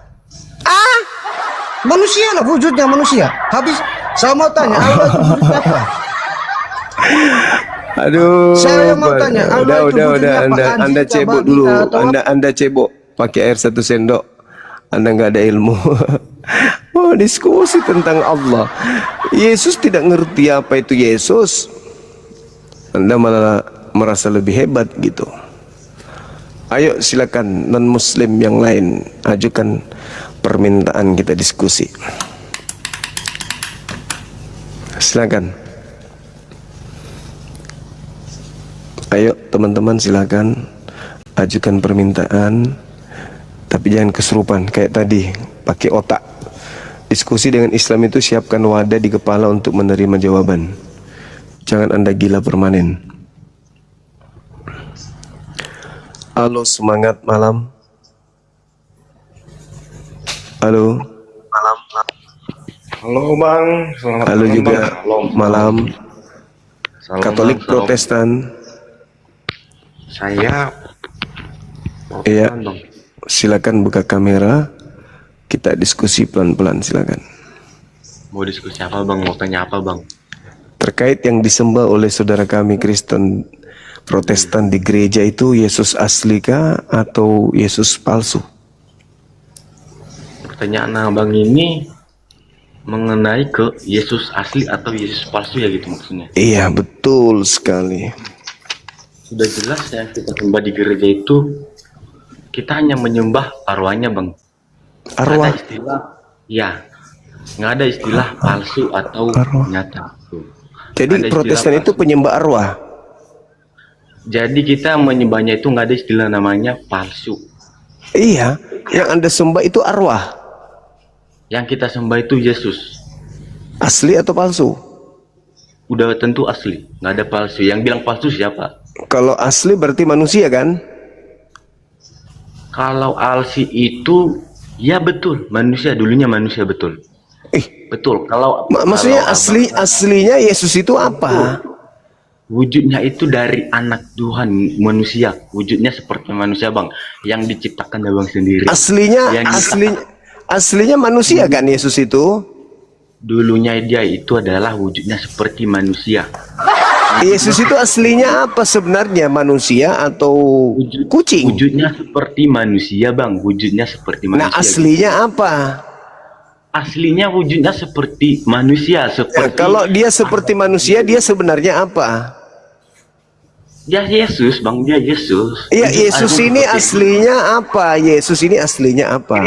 Manusia lah, wujudnya manusia. Habis saya mau tanya, Allah itu wujud apa? Aduh. Saya mau tanya, Allah itu udah. wujudnya apa? Anda Anjing, cebok babi, dulu. atau apa? Anda cebok pakai air 1 sendok. Anda nggak ada ilmu. Oh, diskusi tentang Allah. Yesus tidak ngerti apa itu Yesus. Anda malah merasa lebih hebat gitu. Ayo silakan non muslim yang lain ajukan permintaan, kita diskusi. Silakan. Ayo teman-teman silakan ajukan permintaan. Tapi jangan kesurupan kayak tadi, pakai otak. Diskusi dengan Islam itu siapkan wadah di kepala untuk menerima jawaban. Jangan Anda gila permanen. Halo, semangat malam. Halo. Halo Bang, selamat Halo malam, juga Bang. Salam. malam. Salam, Katolik Bang. Salam. Protestan. Saya Iya. Protestan, Bang. Silakan buka kamera. Kita diskusi pelan-pelan, silakan. Mau diskusi apa Bang? Mau tanya apa Bang? Terkait yang disembah oleh saudara kami Kristen Protestan di gereja itu, Yesus asli kah atau Yesus palsu? Pertanyaan Abang ini mengenai ke Yesus asli atau Yesus palsu ya gitu maksudnya. Iya, betul sekali. Sudah jelas yang kita sembah di gereja itu kita hanya menyembah arwahnya Bang. Nggak ada Arwah. istilah, ya, nggak ada istilah palsu atau Arwah. nyata. Tuh. Jadi Ada istilah Protestan itu palsu. penyembah arwah. Jadi kita menyembahnya itu nggak ada istilah namanya palsu. Iya, yang Anda sembah itu arwah. Yang kita sembah itu Yesus. Asli atau palsu? Udah tentu asli, nggak ada palsu. Yang bilang palsu siapa? Kalau asli berarti manusia kan? Kalau alsi itu, ya betul, manusia dulunya manusia betul. Betul. Kalau Maksudnya kalau aslinya Yesus itu apa? wujudnya itu dari anak Tuhan manusia, wujudnya seperti manusia Bang, yang diciptakan dari Bang sendiri. Aslinya Yang aslinya manusia kan Yesus itu? dulunya dia itu adalah wujudnya seperti manusia. Yesus itu aslinya apa sebenarnya, manusia atau kucing? Wujudnya seperti manusia Bang, wujudnya seperti manusia. Nah, aslinya apa? Aslinya wujudnya seperti manusia, Ya, seperti kalau dia seperti manusia, dia sebenarnya apa? dia Yesus Bang, dia Yesus. Iya, Wujud Yesus asli ini seperti- aslinya apa? Yesus ini aslinya apa?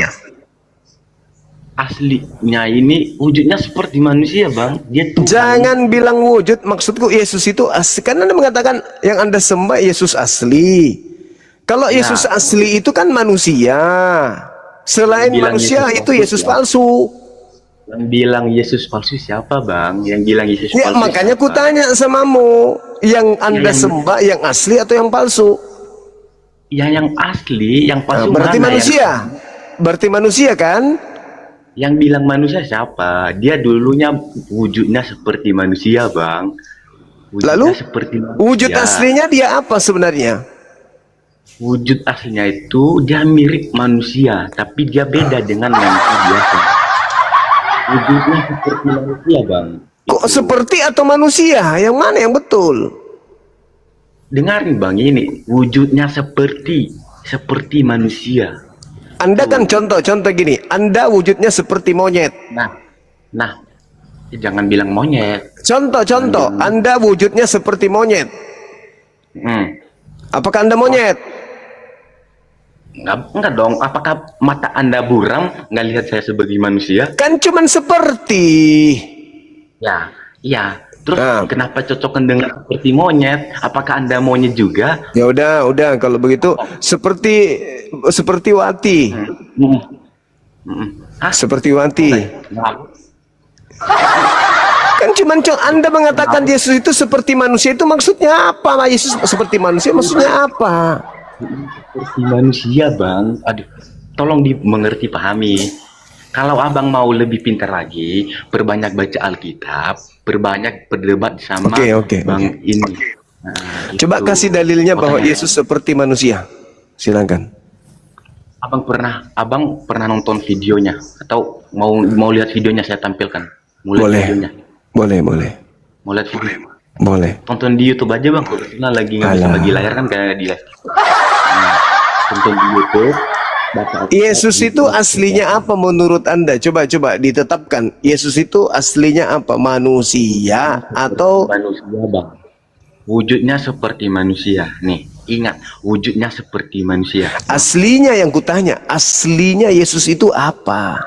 Aslinya ini wujudnya seperti manusia Bang, dia Tuhan. Jangan bilang wujud, maksudku Yesus itu asli. Kan Anda mengatakan yang Anda sembah Yesus asli. Kalau Yesus asli itu kan manusia. Selain Bilang manusia Yesus itu palsu, Yesus ya. palsu. Yang bilang Yesus palsu siapa Bang? Yang bilang Yesus Ya, palsu makanya siapa? ku tanya samamu, yang Anda sembah yang asli atau yang palsu? Ya yang asli, yang Nah, palsu berarti mana? manusia. Berarti manusia kan? Yang bilang manusia siapa? Dia dulunya wujudnya seperti manusia Bang. Wujudnya Lalu seperti manusia. wujud aslinya dia apa sebenarnya? Wujud aslinya itu dia mirip manusia, tapi dia beda dengan manusia biasa. Wujudnya seperti manusia Bang. Kok seperti atau manusia? Yang mana yang betul? Dengarin Bang ini, wujudnya seperti manusia. Anda kan contoh gini, Anda wujudnya seperti monyet. Nah, jangan bilang monyet. Contoh, Anda wujudnya seperti monyet. Apakah Anda monyet? Enggak dong. Apakah mata Anda buram nggak lihat saya sebagai manusia? Kan cuman seperti. Ya, iya. Terus Nah. kenapa cocokkan dengan seperti monyet? Apakah Anda monyet juga? Ya udah kalau begitu seperti Wati. Hah? Seperti Wati. Nah, Kan cuman Anda mengatakan Yesus itu seperti manusia, itu maksudnya apa? Yesus seperti manusia maksudnya apa? seperti manusia Bang. Aduh, tolong dimengerti, pahami. Kalau abang mau lebih pintar lagi, perbanyak baca Alkitab, perbanyak berdebat sama Oke. Bang ini. Nah, Coba itu. kasih dalilnya bahwa Makanya, Yesus seperti manusia. Silakan. abang pernah nonton videonya atau mau lihat videonya saya tampilkan? Mau lihat Boleh. videonya? Boleh. Mau lihat video? Boleh. Tonton di YouTube aja Bang. Kebetulan lagi nggak bisa Alah. bagi layar kan kayak di live. Nah, tonton di YouTube. baca Alkitab, Yesus itu aslinya apa menurut Anda? Coba ditetapkan. Yesus itu aslinya apa? Manusia atau manusia Bang. Wujudnya seperti manusia. Nih, ingat, wujudnya seperti manusia. aslinya yang kutanya? Aslinya Yesus itu apa?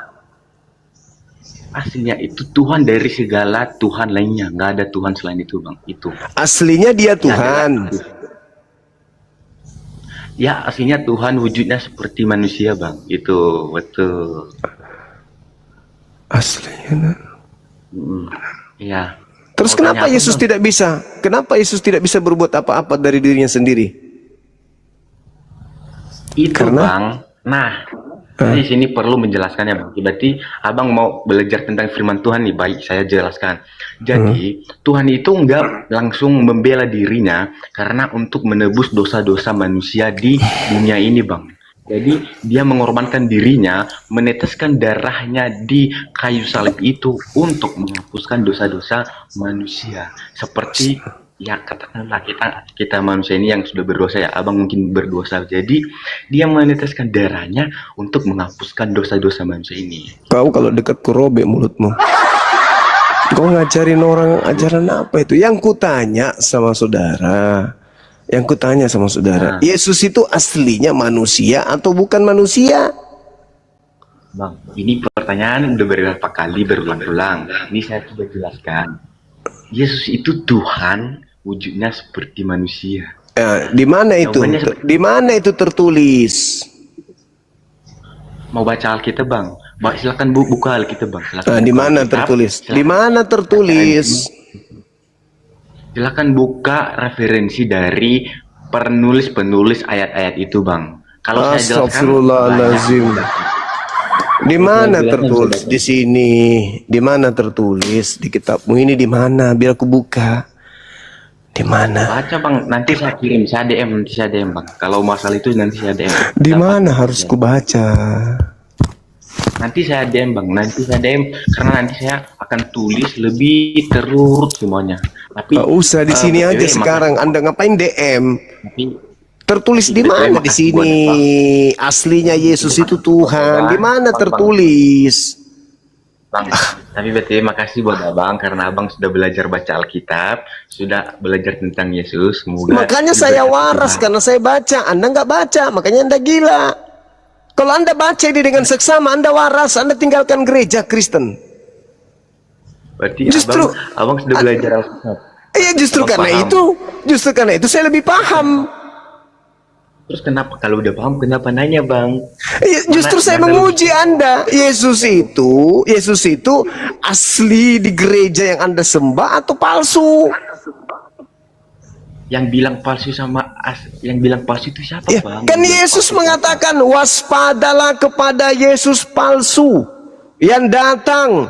Aslinya itu Tuhan dari segala Tuhan lainnya. Nggak ada Tuhan selain itu Bang. Itu. Aslinya dia Tuhan. Ya, aslinya Tuhan wujudnya seperti manusia, Bang. Itu betul. Aslinya. Iya. Terus Mau kenapa tanya apa, Yesus Bang? tidak bisa? Kenapa Yesus tidak bisa berbuat apa-apa dari dirinya sendiri? Itu, Karena? Bang. Nah, di sini perlu menjelaskannya, Bang. Berarti Abang mau belajar tentang firman Tuhan nih, baik saya jelaskan. Jadi, Tuhan itu enggak langsung membela dirinya karena untuk menebus dosa-dosa manusia di dunia ini, Bang. Jadi, dia mengorbankan dirinya, meneteskan darahnya di kayu salib itu untuk menghapuskan dosa-dosa manusia. Seperti ya katakanlah kita manusia ini yang sudah berdosa, ya Abang mungkin berdosa, jadi dia meneteskan darahnya untuk menghapuskan dosa-dosa manusia ini. Kau kalau dekat ku robek mulutmu. Kau ngajarin orang ajaran apa itu? Yang kutanya sama saudara. Yesus itu aslinya manusia atau bukan manusia? Bang, ini pertanyaan udah beberapa kali berulang-ulang. Ini saya sudah jelaskan. Yesus itu Tuhan, wujudnya seperti manusia. Di mana itu? Jawabannya Di mana itu tertulis? Mau baca Alkitab, Bang? Silakan buka Alkitab, Bang. Silakan Di buka mana Alkitab. tertulis? Silakan. Di mana tertulis? Silakan buka referensi dari penulis-penulis ayat-ayat itu, Bang. Kalau saya jelaskan, Astagfirullahaladzim. Di mana Jelasnya tertulis? sudah. Di sini. Di mana tertulis? Di kitabmu ini di mana? Biar aku buka. Di mana? Baca, Bang. Nanti saya kirim, saya DM, nanti saya DM, Bang. Kalau masalah itu nanti saya DM. Di mana harus ku baca? Nanti saya DM, Bang. Nanti saya DM karena nanti saya akan tulis lebih terurut semuanya. Tapi Gak usah di sini aja sekarang. Anda ngapain DM? Tertulis di mana di sini? Aslinya Yesus itu Tuhan. Di mana tertulis? Bang, tapi berterima kasih buat Abang karena Abang sudah belajar baca Alkitab, sudah belajar tentang Yesus. Semoga Makanya saya waras karena saya baca. Anda nggak baca, makanya Anda gila. Kalau Anda baca ini dengan seksama, Anda waras. Anda tinggalkan gereja Kristen. Berarti Justru- abang sudah belajar Alkitab. Iya, justru Abang karena paham. itu saya lebih paham. Terus kenapa kalau udah paham kenapa nanya, Bang? Iya, justru saya menguji Anda. Yesus itu asli di gereja yang Anda sembah atau palsu? Yang bilang palsu yang bilang palsu itu siapa, Ya, Bang? kan Yang bilang Yesus palsu mengatakan waspadalah kepada Yesus palsu yang datang.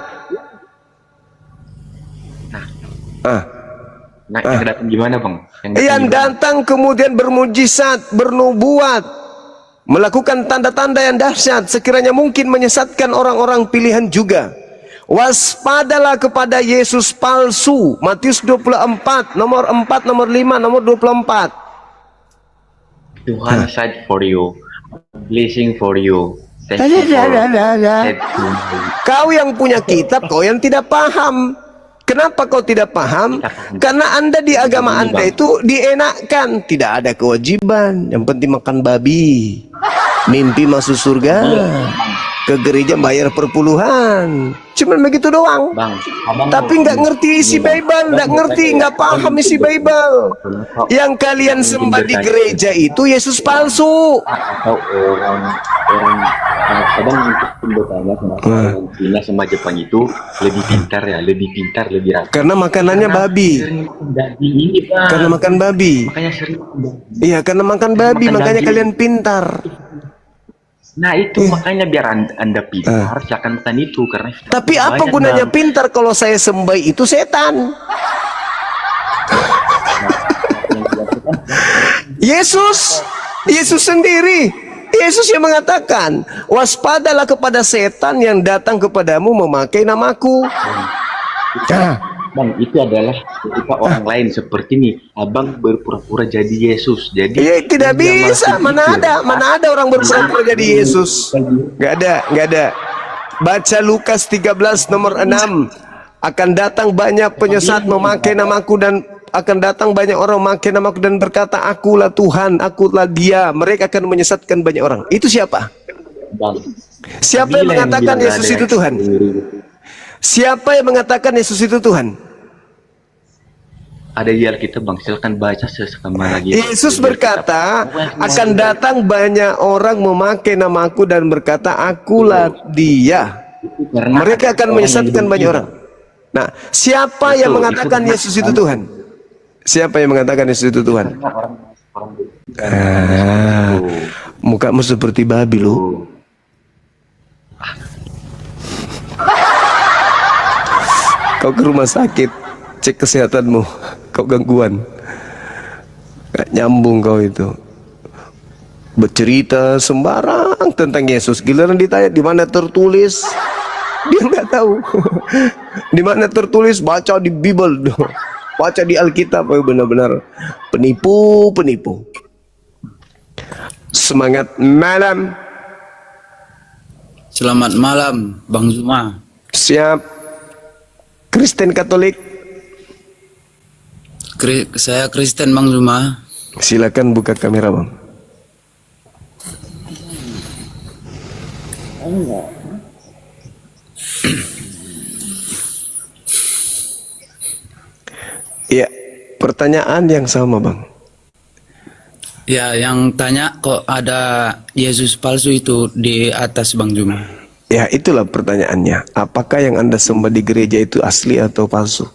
Nah, yang datang gimana, Bang? Yang datang kemudian bermujizat, bernubuat, melakukan tanda-tanda yang dahsyat, sekiranya mungkin menyesatkan orang-orang pilihan juga. Waspadalah kepada Yesus palsu. Matius 24, nomor 4, nomor 5, nomor 24. Tuhan said for you, blessing for you. Thank you for Kau yang punya kitab, kau yang tidak paham. Kenapa kau tidak paham? Karena Anda di agama Anda itu dienakkan, tidak ada kewajiban, yang penting makan babi, mimpi masuk surga, ke gereja bayar perpuluhan, cuman begitu doang. Bang, Abang Tapi nggak ngerti isi Bible, nggak paham isi Bible. Yang kalian sembah di gereja itu Yesus palsu. atau orang kadang mungkin bertanya kenapa orang Cina sama Jepang itu lebih pintar, lebih rapi. Karena makanannya babi. Dari ini, Bang. Karena makan babi. Makanya sering. Iya, karena makan babi, Makan makanya daging. kalian pintar. Nah itu makanya biar anda pintar, jangan makan itu karena. Tapi apa banyak, gunanya Bang. pintar kalau saya sembah itu setan? Yesus sendiri. Yesus yang mengatakan, waspadalah kepada setan yang datang kepadamu memakai namaku. Bang, itu adalah ketika orang lain seperti ini, abang berpura-pura jadi Yesus. Jadi Ya, tidak dia bisa. masih Mana ada orang berpura-pura jadi Yesus? Gak ada. Baca Lukas 13 nomor 6. Akan datang banyak penyesat memakai namaku dan akan datang banyak orang memakai namaku dan berkata, akulah Tuhan, akulah Dia. Mereka akan menyesatkan banyak orang. Itu siapa? Bang, Siapa yang mengatakan bilang Yesus ada itu yang Tuhan? Siapa yang mengatakan Yesus itu Tuhan? ada di Alkitab Bang, silakan baca sekali lagi. Yesus berkata, akan datang banyak orang memakai namaku dan berkata, akulah dia. Mereka akan menyesatkan banyak orang. Nah, siapa yang mengatakan Yesus itu Tuhan? Siapa yang mengatakan Yesus itu Tuhan? Mukamu seperti babi lu. Kau ke rumah sakit, cek kesehatanmu. Kau gangguan. Gak nyambung kau itu. Bercerita sembarang tentang Yesus. Giliran ditanya di mana tertulis, dia nggak tahu. Di mana tertulis, baca di Bible, baca di Alkitab. Benar-benar penipu. Semangat malam. Selamat malam, Bang Zuma. Siap. Kristen Katolik. Saya Kristen, Bang Zuma. Silakan buka kamera, Bang. Ya, pertanyaan yang sama, Bang. Ya, yang tanya kok ada Yesus palsu itu di atas, Bang Zuma. Ya, itulah pertanyaannya. Apakah yang Anda sembah di gereja itu asli atau palsu?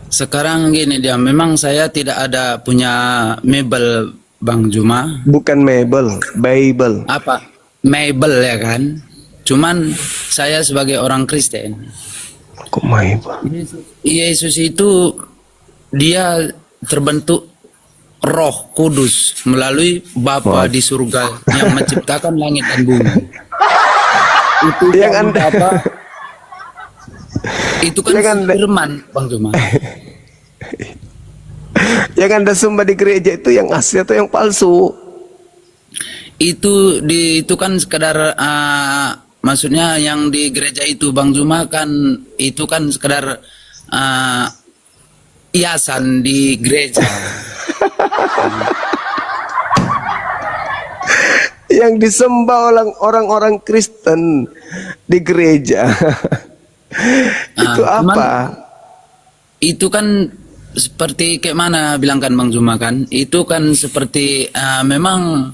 Sekarang gini dia, memang saya tidak ada punya mebel, Bang Zuma. Bukan mebel, Bible. Apa? Mebel ya kan? Cuman saya sebagai orang Kristen, Kok Bible? Yesus itu dia terbentuk Roh Kudus melalui Bapa di surga yang menciptakan langit dan bumi. Itu Yang kan Anda- apa? Itu kan Yang Anda- firman, Bang Zuma. Yang Anda sembah di gereja itu yang asli atau yang palsu? Itu kan sekedar maksudnya yang di gereja itu, Bang Zuma, kan itu kan sekedar hiasan di gereja. Yang disembah oleh orang-orang Kristen di gereja. Itu Cuman apa? itu kan seperti kayak mana bilangkan Bang Zuma kan? Itu kan seperti memang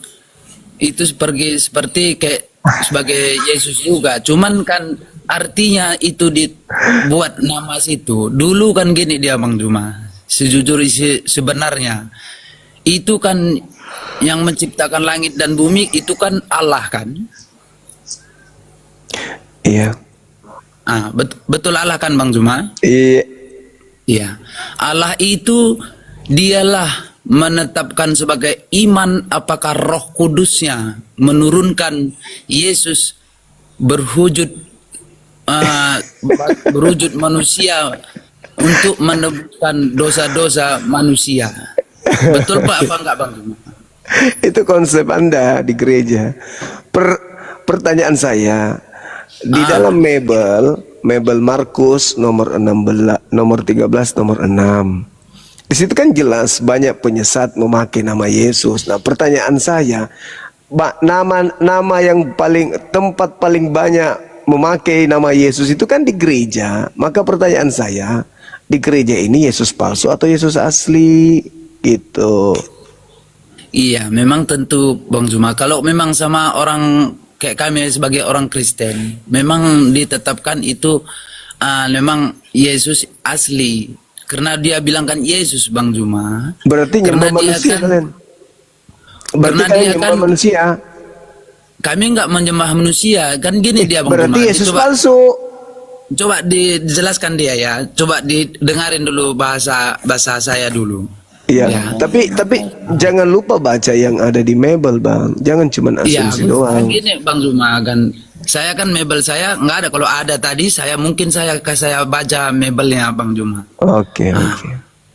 itu seperti kayak sebagai Yesus juga. Cuman kan artinya itu dibuat nama situ. Dulu kan gini dia, Bang Zuma. Sebenarnya itu kan yang menciptakan langit dan bumi itu kan Allah kan? Iya. Betul Allah kan, Bang Zuma? Iya. Iya. Allah itu dialah menetapkan sebagai iman apakah Roh Kudusnya menurunkan Yesus berwujud manusia untuk menebuskan dosa-dosa manusia. Betul Pak apa enggak, Bang Zuma? Itu konsep Anda di gereja. Pertanyaan saya, di dalam Mebel Markus nomor 16, nomor 13, nomor 6. Di situ kan jelas banyak penyesat memakai nama Yesus. Nah, pertanyaan saya, nama yang tempat paling banyak memakai nama Yesus itu kan di gereja. Maka pertanyaan saya, di gereja ini Yesus palsu atau Yesus asli? Gitu. Iya, memang tentu Bang Zuma. Kalau memang sama orang kayak kami sebagai orang Kristen, memang ditetapkan itu memang Yesus asli. Karena dia bilangkan Yesus, Bang Zuma. Berarti nyembah manusia kalian. Berarti kalian nyembah manusia. Kami enggak menyembah manusia. Kan gini dia, Bang Berarti Zuma. Yesus Coba- palsu. Coba dijelaskan dia ya. Coba didengarin dulu bahasa saya dulu. Iya, Ya. tapi jangan lupa baca yang ada di Mebel, Bang. Jangan cuma Iya, asumsi doang. gini Bang Zuma kan. Saya kan mebel saya nggak ada. Kalau ada tadi saya baca mebelnya Bang Zuma. Oke.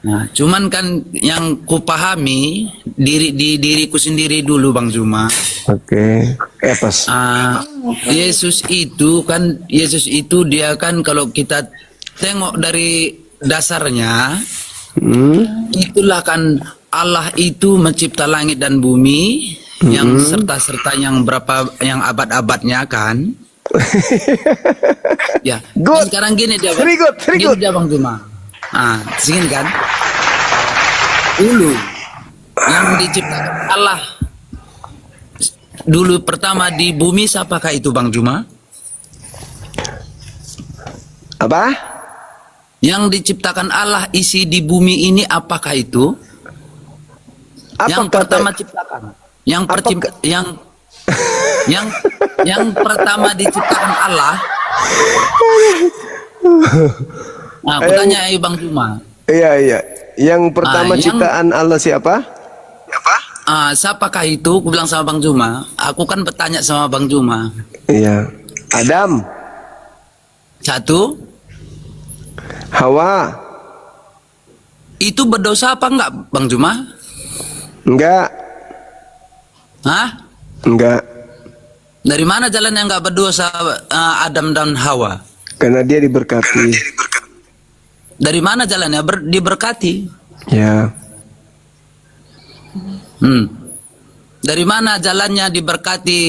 Nah, cuman kan yang kupahami diriku sendiri dulu Bang Zuma. Oke. Pas. Yesus itu dia kan kalau kita tengok dari dasarnya, itulah kan Allah itu mencipta langit dan bumi yang serta yang abad-abadnya kan. Ya. Good. Sekarang gini dia, Very good. gini dia Bang Zuma. Segini kan? Dulu yang diciptakan Allah dulu pertama di bumi siapakah itu Bang Juma? Apa? Yang diciptakan Allah isi di bumi ini apakah itu? Apa Yang kata- pertama ciptakan. Yang Apa percipta, yang pertama diciptakan Allah. Nah, aku tanya Bang Juma. Iya, iya. Yang pertama yang- ciptaan Allah siapa? Siapakah itu? Aku bilang sama Bang Juma. Aku kan bertanya sama Bang Juma. Iya. Adam, Satu, Hawa. itu berdosa apa enggak Bang Juma? Enggak, Hah? enggak. Dari mana jalan yang enggak berdosa Adam dan Hawa? Karena dia diberkati. Dari mana jalannya diberkati? Ya. Dari mana jalannya diberkati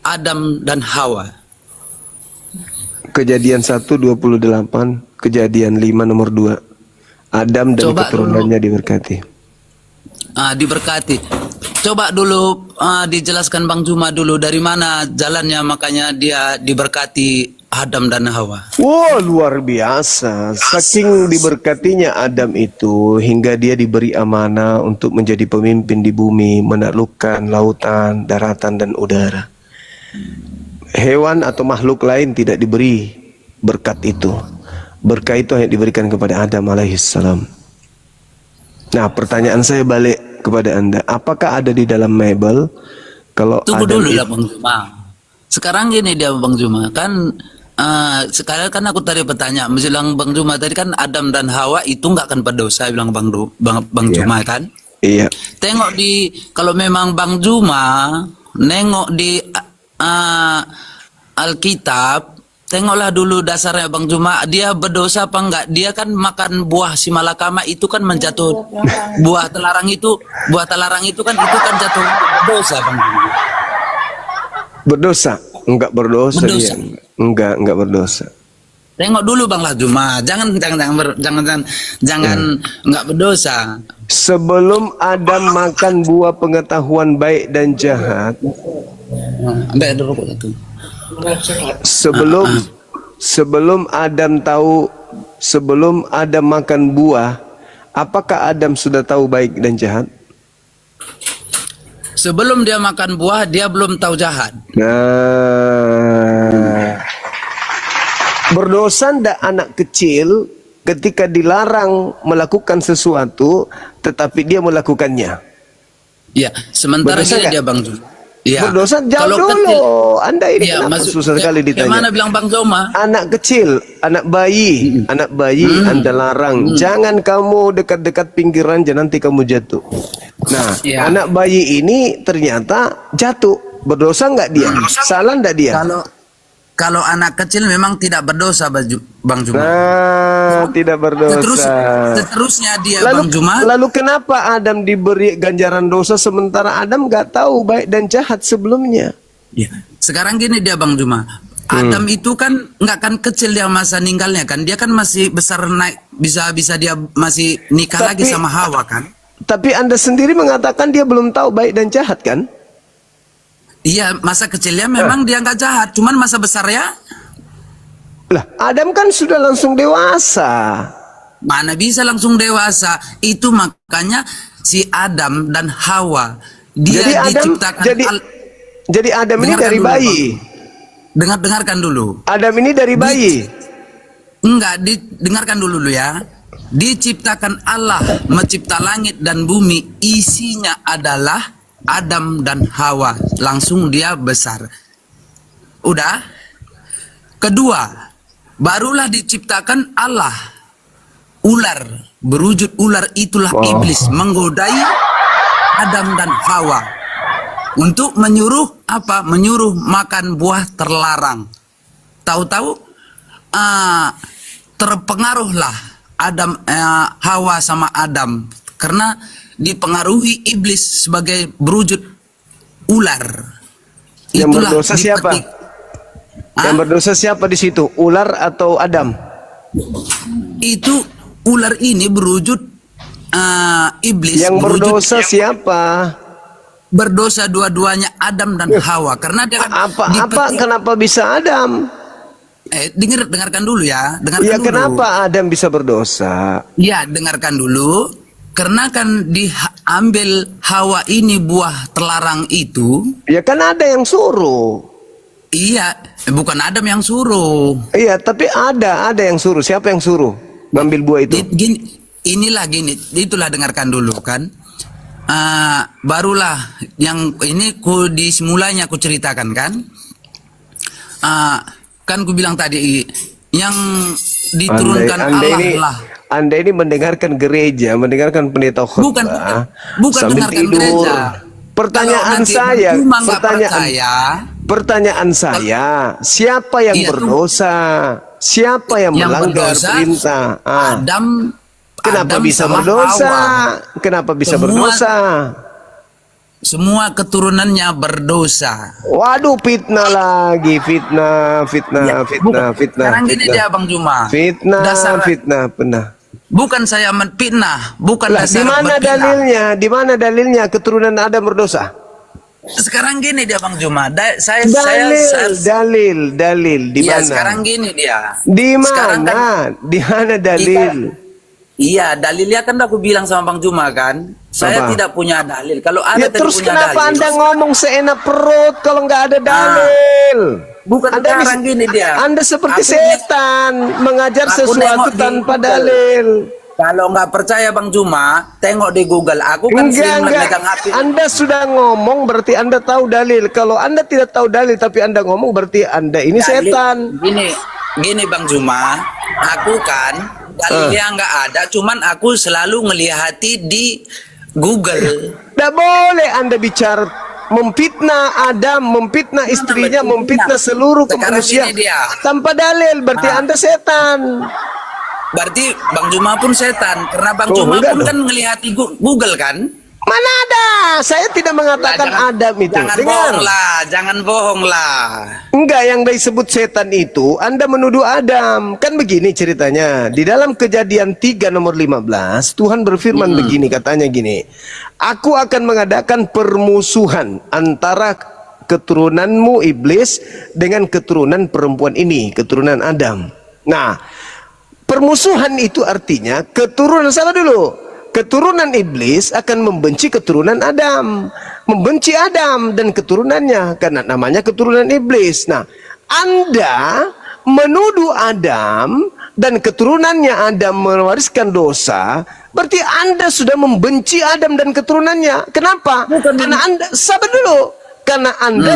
Adam dan Hawa? Kejadian 1:28, Kejadian 5 nomor 2. Adam dan Coba keturunannya diberkati. Diberkati. Coba dulu dijelaskan Bang Juma dulu dari mana jalannya makanya dia diberkati Adam dan Hawa. Wow, luar biasa. Saking diberkatinya Adam itu hingga dia diberi amanah untuk menjadi pemimpin di bumi, menaklukkan lautan, daratan dan udara. Hewan atau makhluk lain tidak diberi berkat itu. Berkat itu hanya diberikan kepada Adam alaihissalam. Nah, pertanyaan saya balik kepada Anda. Apakah ada di dalam Bible kalau Tunggu Adam dulu itu- lah Bang Juma. Sekarang gini dia Bang Juma kan sekarang kan aku tadi bertanya, bilang Bang Juma tadi kan Adam dan Hawa itu nggak akan berdosa, bilang Bang Juma kan. Iya. Tengok kalau memang Bang Juma nengok di Alkitab, tengoklah dulu dasarnya Bang Juma, dia berdosa apa enggak? Dia kan makan buah si malakama itu kan menjatuh buah telarang itu kan jatuh berdosa Bang Juma. Berdosa? Enggak berdosa, Berdosa. dia. Enggak berdosa. Tengok dulu Bang Juma, jangan enggak berdosa. Sebelum Adam makan buah pengetahuan baik dan jahat, Ambil ada rokok satu. sebelum Adam makan buah, apakah Adam sudah tahu baik dan jahat? Sebelum dia makan buah, dia belum tahu jahat. Nah, berdosa ndak anak kecil ketika dilarang melakukan sesuatu, tetapi dia melakukannya? Ya, sementara Berdosa gini nggak? dia Bang Juma. Ya. Berdosa jauh Kalau dulu. kecil, Anda ini ya, kenapa maksud- susah sekali ditanya? Gimana bilang Bang Juma? Anak kecil, anak bayi Anda larang. Jangan kamu dekat-dekat pinggiran, jangan nanti kamu jatuh. Nah, Ya. anak bayi ini ternyata jatuh. Berdosa nggak dia? Salah nggak dia? Kalau anak kecil memang tidak berdosa Bang Juma. Nah, tidak berdosa. Seterusnya dia Bang Juma. Lalu kenapa Adam diberi ganjaran dosa sementara Adam nggak tahu baik dan jahat sebelumnya? Ya. Sekarang gini dia Bang Juma. Adam itu kan nggak kan kecil dia masa ninggalnya kan. Dia kan masih besar naik bisa dia masih nikah lagi Tapi- sama Hawa kan. Tapi Anda sendiri mengatakan dia belum tahu baik dan jahat kan? Iya, masa kecilnya memang dia nggak jahat, cuman masa besarnya Lah, Adam kan sudah langsung dewasa. mana bisa langsung dewasa. Itu makanya si Adam dan Hawa dia Jadi Adam diciptakan jadi Adam ini Dengarkan dari dulu, bayi. dengarkan dulu. Adam ini dari bayi. Enggak, dengarkan dulu ya. Diciptakan Allah mencipta langit dan bumi, isinya adalah Adam dan Hawa. Langsung dia besar. Udah. Kedua, barulah diciptakan Allah. Ular, berwujud ular itulah iblis menggodai Adam dan Hawa. Untuk menyuruh apa? Menyuruh makan buah terlarang. Tahu-tahu terpengaruhlah Hawa sama Adam karena dipengaruhi iblis sebagai berwujud ular. Yang berdosa siapa? Yang berdosa siapa di situ? Ular atau Adam? Itu ular ini berwujud iblis. Yang berwujud berdosa siapa? berdosa dua-duanya Adam dan Hawa karena dia kan Kenapa bisa Adam? dengarkan dulu ya, dengarkan Ya dulu. kenapa Adam bisa berdosa? Ya, dengarkan dulu. Karena kan diambil Hawa ini buah terlarang itu. Ya kan ada yang suruh. Iya, bukan Adam yang suruh. Iya, tapi ada yang suruh. Siapa yang suruh ngambil buah itu? Inilah gini, itulah dengarkan dulu kan. Barulah yang ini di semulanya aku ceritakan kan. Kan ku bilang tadi yang diturunkan Anda ini mendengarkan gereja, mendengarkan pendeta khotbah, bukan sambil dengarkan tidur. gereja. Pertanyaan saya, siapa yang berdosa? Siapa yang melanggar perintah? Adam. Kenapa Adam bisa sama berdosa? Hawa. Kenapa bisa berdosa? Semua keturunannya berdosa. Waduh, fitnah lagi, fitnah. Sekarang gini dia Bang Juma. Fitnah, benar. Bukan saya menfitnah, bukan Lah, dasar di mana berfitnah. dalilnya? Di mana dalilnya keturunan Adam berdosa? Sekarang gini dia Bang Juma. Dalil di Iya, mana? sekarang gini dia. Di Sekarang mana? kan- Di mana dalil? Iya, dalilnya kan aku bilang sama Bang Juma kan. Saya Apa? tidak punya dalil. Kalau ada Ya terus punya kenapa dalil, Anda ngomong seenak perut kalau nggak ada dalil? bukan Anda sekarang gini dia. Anda seperti Aku- setan mengajar Aku sesuatu nengok di tanpa Google. dalil. Kalau nggak percaya Bang Juma, tengok di Google. Aku kan sering memegang HP. Anda sudah ngomong berarti Anda tahu dalil. Kalau Anda tidak tahu dalil tapi Anda ngomong berarti Anda ini Dalil- setan. Gini Bang Juma, aku kan dalilnya nggak ada, cuman aku selalu ngelihati di Google. Tidak boleh Anda bicara memfitnah Adam, memfitnah istrinya, memfitnah seluruh Sekarang manusia gini dia. tanpa dalil. Berarti Anda setan. Berarti Bang Juma pun setan, karena Bang Oh, Juma enggak pun dong. kan ngelihati Google kan. Mana ada? Saya tidak mengatakan Adam itu. Jangan Dengar. jangan bohong lah. Enggak, yang disebut setan itu Anda menuduh Adam. Kan begini ceritanya. Di dalam Kejadian 3 nomor 15, Tuhan berfirman begini, katanya gini. Aku akan mengadakan permusuhan antara keturunanmu iblis dengan keturunan perempuan ini, keturunan Adam. Nah, permusuhan itu artinya keturunan, salah dulu. Keturunan iblis akan membenci keturunan Adam, membenci Adam dan keturunannya karena namanya keturunan iblis. Nah, Anda menuduh Adam dan keturunannya Adam mewariskan dosa, berarti Anda sudah membenci Adam dan keturunannya. Kenapa? Karena Anda, sabar dulu. Karena Anda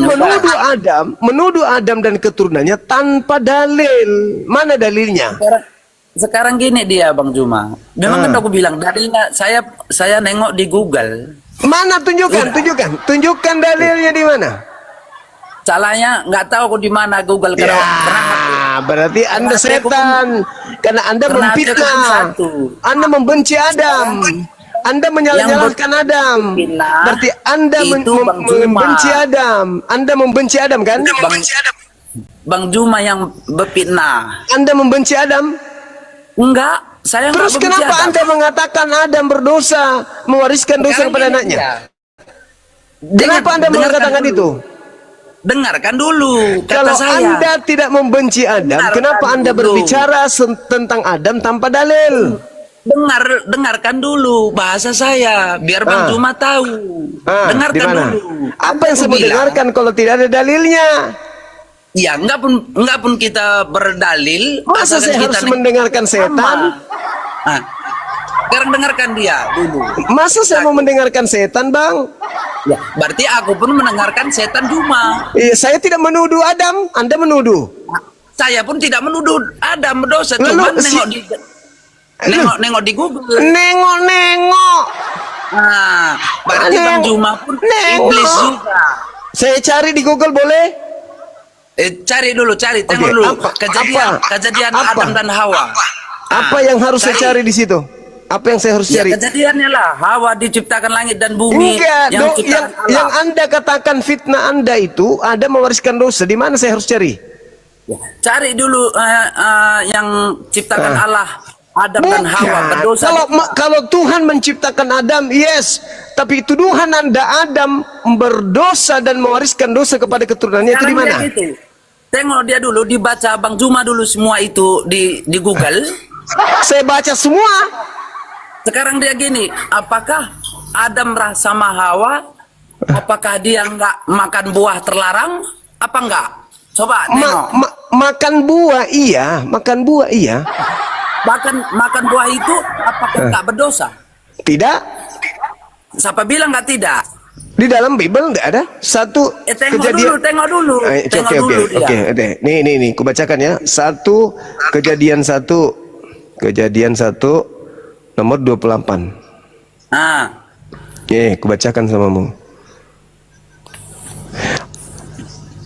menuduh Adam dan keturunannya tanpa dalil. Mana dalilnya? Sekarang gini dia Bang Juma. Memang kan aku bilang dalilnya saya nengok di Google. Mana tunjukkan dalilnya di mana? Salahnya nggak tahu aku di mana Google Ya, berarti Anda setan karena Anda karena memfitnah. aku kan satu. Anda membenci Adam. Anda menyalahkan Adam. Fitnah Berarti Anda itu Bang Juma. membenci Adam. Anda membenci Adam kan? Bang Juma yang berfitnah. Anda membenci Adam. Enggak, saya enggak Terus benci kenapa Adam. Anda mengatakan Adam berdosa, mewariskan dosa Sekarang kepada gini anaknya? dia. Kenapa Anda mengatakan itu? Dengarkan dulu kata Kalau saya. Anda tidak membenci Adam, Dengarkan kenapa Anda dulu. berbicara tentang Adam tanpa dalil? Dengarkan dulu bahasa saya biar Bang Juma tahu. Di Dengarkan mana? dulu. Apa yang Aku saya mau bilang, dengarkan kalau tidak ada dalilnya? Ya enggak pun kita berdalil. Masa asalkan saya kita harus mendengarkan setan? Nah, sekarang dengarkan dia dulu. Masa saya mau mendengarkan setan, Bang? Ya, berarti aku pun mendengarkan setan Juma. Iya, saya tidak menuduh Adam, Anda menuduh. Saya pun tidak menuduh Adam berdosa, Lalu, cuma nengok di Google. Nengok. Nah, berarti Bang Juma pun iblis juga. Saya cari di Google boleh? Cari dulu, tengok Oke, dulu kejadian Apa? Adam dan Hawa. Apa yang harus saya cari di situ? Apa yang saya harus Ya, cari? kejadiannya lah, Hawa diciptakan langit dan bumi. Enggak, yang ciptakan Allah. yang Anda katakan fitnah Anda itu ada mewariskan dosa. Di mana saya harus cari? Cari dulu yang ciptakan Allah. Adam dan Hawa Bukan. berdosa. Kalau Tuhan menciptakan Adam, yes. Tapi tuduhan Anda Adam berdosa dan mewariskan dosa kepada keturunannya itu di Sekarang mana? dia gitu. Tengok dia dulu, dibaca Bang Juma dulu semua itu di Google. Saya baca semua. Sekarang dia gini, apakah Adam sama Hawa, apakah dia nggak makan buah terlarang, apa enggak? Coba tengok. Makan buah iya, makan buah iya. Makan buah itu apakah nggak berdosa? Tidak. Siapa bilang nggak tidak? Di dalam Bible tidak ada satu Tengok dulu. Oke. Nih, kubacakan ya. Kejadian satu nomor 28. Kubacakan samamu.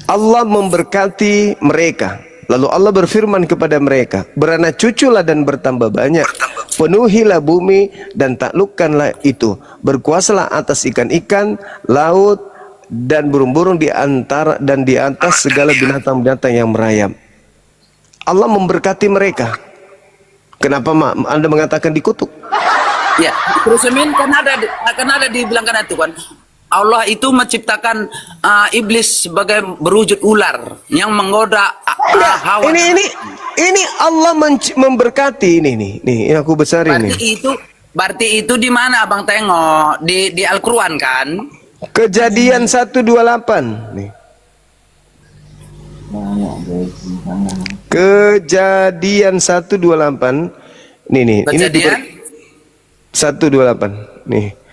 Allah memberkati mereka. Lalu Allah berfirman kepada mereka, beranak cuculah dan bertambah banyak, penuhilah bumi dan taklukkanlah itu, berkuasalah atas ikan-ikan laut dan burung-burung di antara dan di atas segala binatang-binatang yang merayap. Allah memberkati mereka. Kenapa Anda mengatakan dikutuk? Ya, terus kan ada dibilangkan itu kan. Allah itu menciptakan iblis sebagai berwujud ular yang menggoda Hawa. Ini Allah memberkati ini aku besarin Berarti itu di mana Abang tengok di Al-Qur'an kan? Kejadian 128 nih. Kejadian 128 nih. Kejadian 128 nih.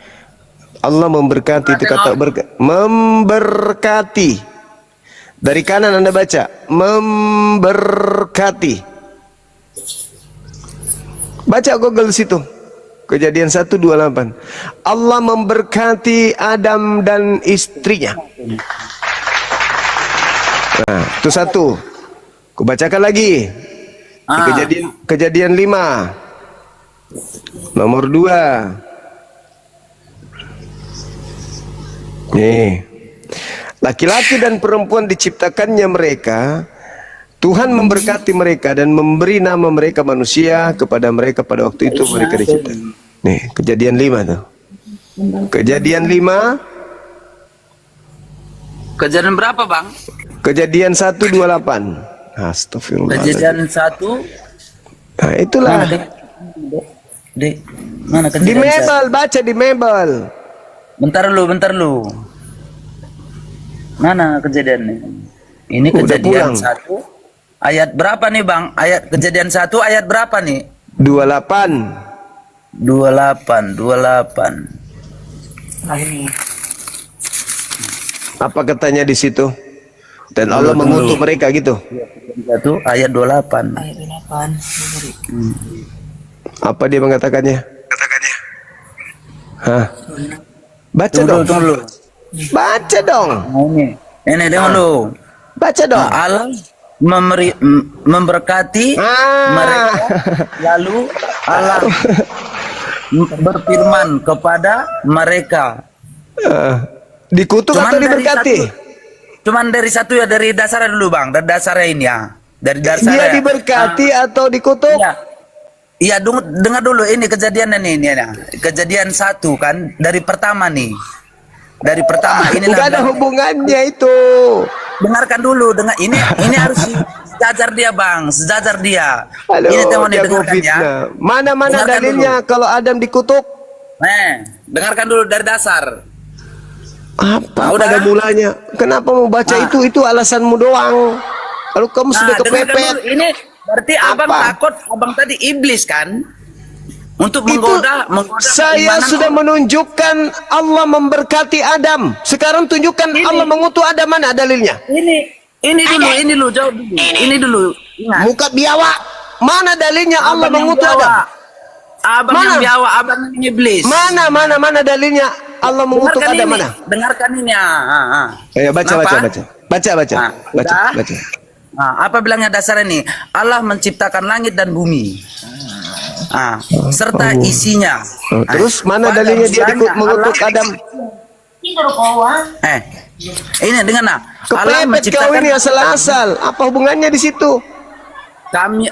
Allah memberkati itu kata memberkati. Dari kanan Anda baca, memberkati. Baca Google situ. Kejadian 128. Allah memberkati Adam dan istrinya. Nah, itu satu. Kubacakan lagi. Kejadian 5. Nomor 2. Nih, laki-laki dan perempuan diciptakannya mereka. Tuhan memberkati mereka dan memberi nama mereka manusia kepada mereka pada waktu itu mereka diciptakan. Nih, kejadian 5 tuh. Kejadian 5. Kejadian berapa Bang? Kejadian 128. Astagfirullah. Kejadian 1. Nah, itulah. Mana Di kejadian Mebel, baca di Mebel. Bentar lu. Mana kejadiannya? Ini Udah kejadian pulang. 1. Ayat berapa nih Bang? Kejadian 1 ayat berapa nih? 28. 28. Apa katanya di situ? Dan Allah mengutuk mereka gitu. 1 ayat 28. Apa dia mengatakannya? Hah? Baca dong. Tunggu. Baca dong. Ini dengar lu. Baca dong. Allah memberkati mereka, lalu Allah berfirman kepada mereka. Dikutuk atau diberkati? Cuman dari satu ya, dari dasarnya dulu Bang, dari dasarnya ini ya. Dari dasarnya. Dia diberkati atau dikutuk? Iya, dengar dulu ini kejadiannya nih, kejadian 1 kan dari pertama nih. Dari pertama ini enggak ada hubungannya itu. Dengarkan dulu, ini harus sejajar dia Bang, sejajar dia. Aduh, ini tengok nih, dengarkan ya. Mana Dengarkan dalilnya dulu. kalau Adam dikutuk? Dengarkan dulu dari dasar. Apa Udah pada mulanya? Kenapa mau baca itu? Itu alasanmu doang. Kalau kamu sudah dengarkan kepepet. dulu. Ini berarti Abang takut, Abang tadi iblis kan? Untuk menggoda Saya sudah menunjukkan Allah memberkati Adam. Sekarang tunjukkan Allah mengutuk Adam, mana dalilnya? Ini dulu, jawab dulu. Ini dulu. Ingat. Muka biawak. Mana dalilnya Allah mengutuk Adam? Abang yang biawak, Abang yang iblis. Mana dalilnya Allah mengutuk Adam, mana? Dengarkan ini. Ayo baca. Apa bilangnya dasar ini? Allah menciptakan langit dan bumi. Serta isinya. Terus mana dalilnya dia mengutuk Adam? Ini dengan Allah Kepepet kau ini asal-asal. Apa hubungannya di situ? Kami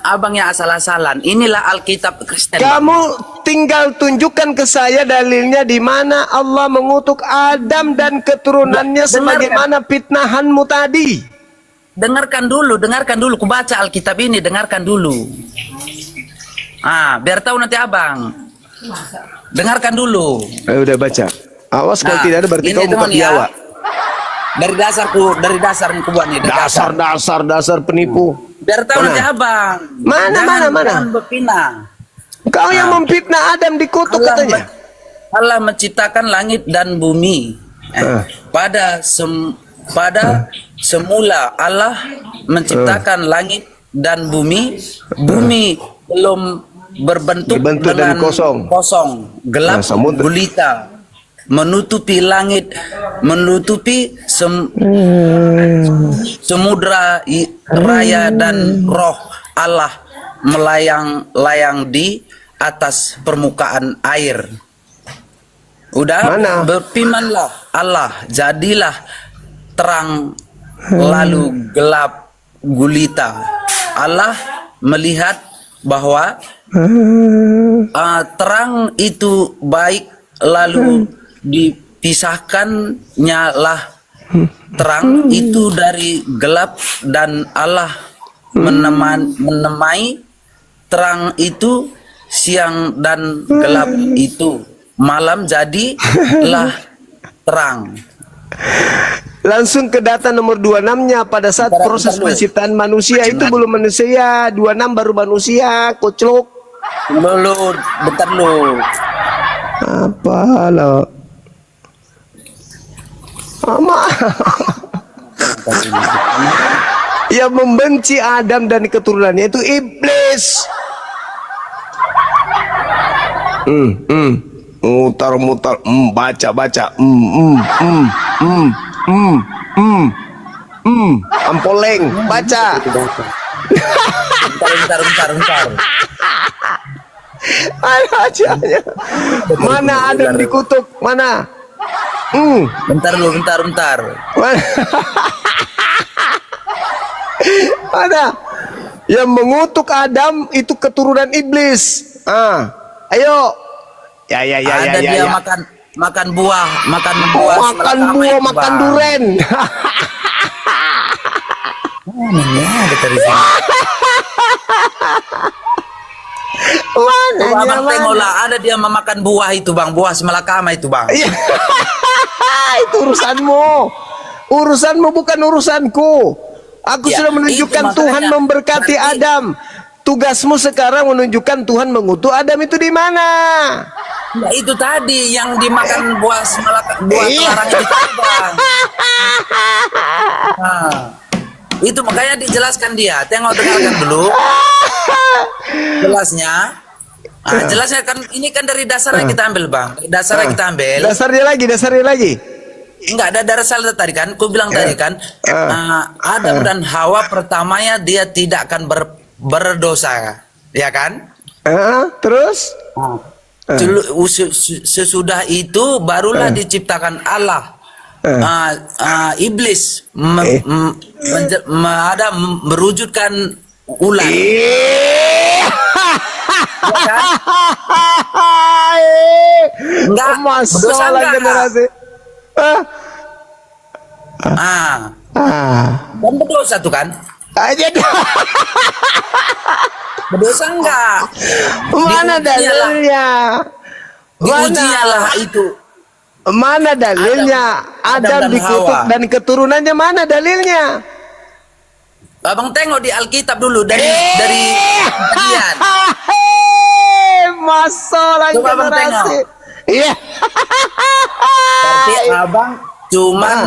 abang yang asal-asalan. Inilah Alkitab Kristen. Bang. Kamu tinggal tunjukkan ke saya dalilnya di mana Allah mengutuk Adam dan keturunannya sebagaimana fitnahanmu tadi. Dengarkan dulu. Kubaca Alkitab ini, dengarkan dulu. Biar tahu nanti abang. Dengarkan dulu. Udah baca. Awas kalau Nah, tidak ada berarti ini kau buka teman ya. biawa. Dari dasar nih kubuat nih. Dasar penipu. Biar tahu nanti abang. Mana? Jangan berpindah. Kau yang memfitnah Adam dikutuk katanya. Allah menciptakan langit dan bumi. Pada semula Allah menciptakan langit dan bumi. Bumi belum berbentuk dan dengan kosong. gelap, Samudra. gulita, menutupi langit, menutupi samudra raya, dan roh Allah melayang-layang di atas permukaan air. Udah, berfirmanlah Allah, jadilah terang lalu gelap gulita. Allah melihat bahwa terang itu baik, lalu dipisahkannya lah terang itu dari gelap, dan Allah menemai terang itu siang, dan gelap itu malam, jadilah terang. Langsung ke data nomor 26-nya pada saat proses penciptaan manusia itu belum manusia, 26 baru manusia, koclok. Lu, bentar lu. Apa lo? Yang membenci Adam dan keturunannya itu iblis. Mutar-mutar, baca. Ampoleng, baca. Bentar. Mana aja? Mana Adam dikutuk? Mana? Bentar. Mana? Yang mengutuk Adam itu keturunan iblis. Ayo. Ya. Ada dia makan buah, Makan semalakama buah, itu, makan Bang. duren. Ada dari sini. Coba abang tengoklah, ada dia memakan buah itu, Bang, buah semalakama itu, Bang. Iya. Itu urusanmu bukan urusanku. Aku Ya, sudah menunjukkan itu Tuhan makanya memberkati berarti- Adam. Tugasmu sekarang menunjukkan Tuhan mengutuk Adam itu di mana? Ya, itu tadi yang dimakan buah terlarang itu tadi, Bang. Itu makanya dijelaskan dia. Dengarkan dulu. Jelasnya. Jelasnya kan ini kan dari dasarnya kita ambil, Bang. Dari dasarnya kita ambil. Dasarnya lagi. Enggak ada dasar tadi kan. Ku bilang tadi kan, Adam dan Hawa pertamanya dia tidak akan berdosa, ya kan? Terus? Sesudah itu barulah diciptakan Allah. Iblis merujutkan ular. Ya kan? Enggak, berdosa Masalah enggak? generasi. Dan berdosa tuh kan? Aja Berdosa enggak? Mana dalilnya? Diujialah itu. Mana dalilnya? Adam dan dikutuk Hawa. dan keturunannya mana dalilnya? Abang tengok di Alkitab dulu dari kejadian. Masalah Coba abang generasi. Iya. Berarti abang cuman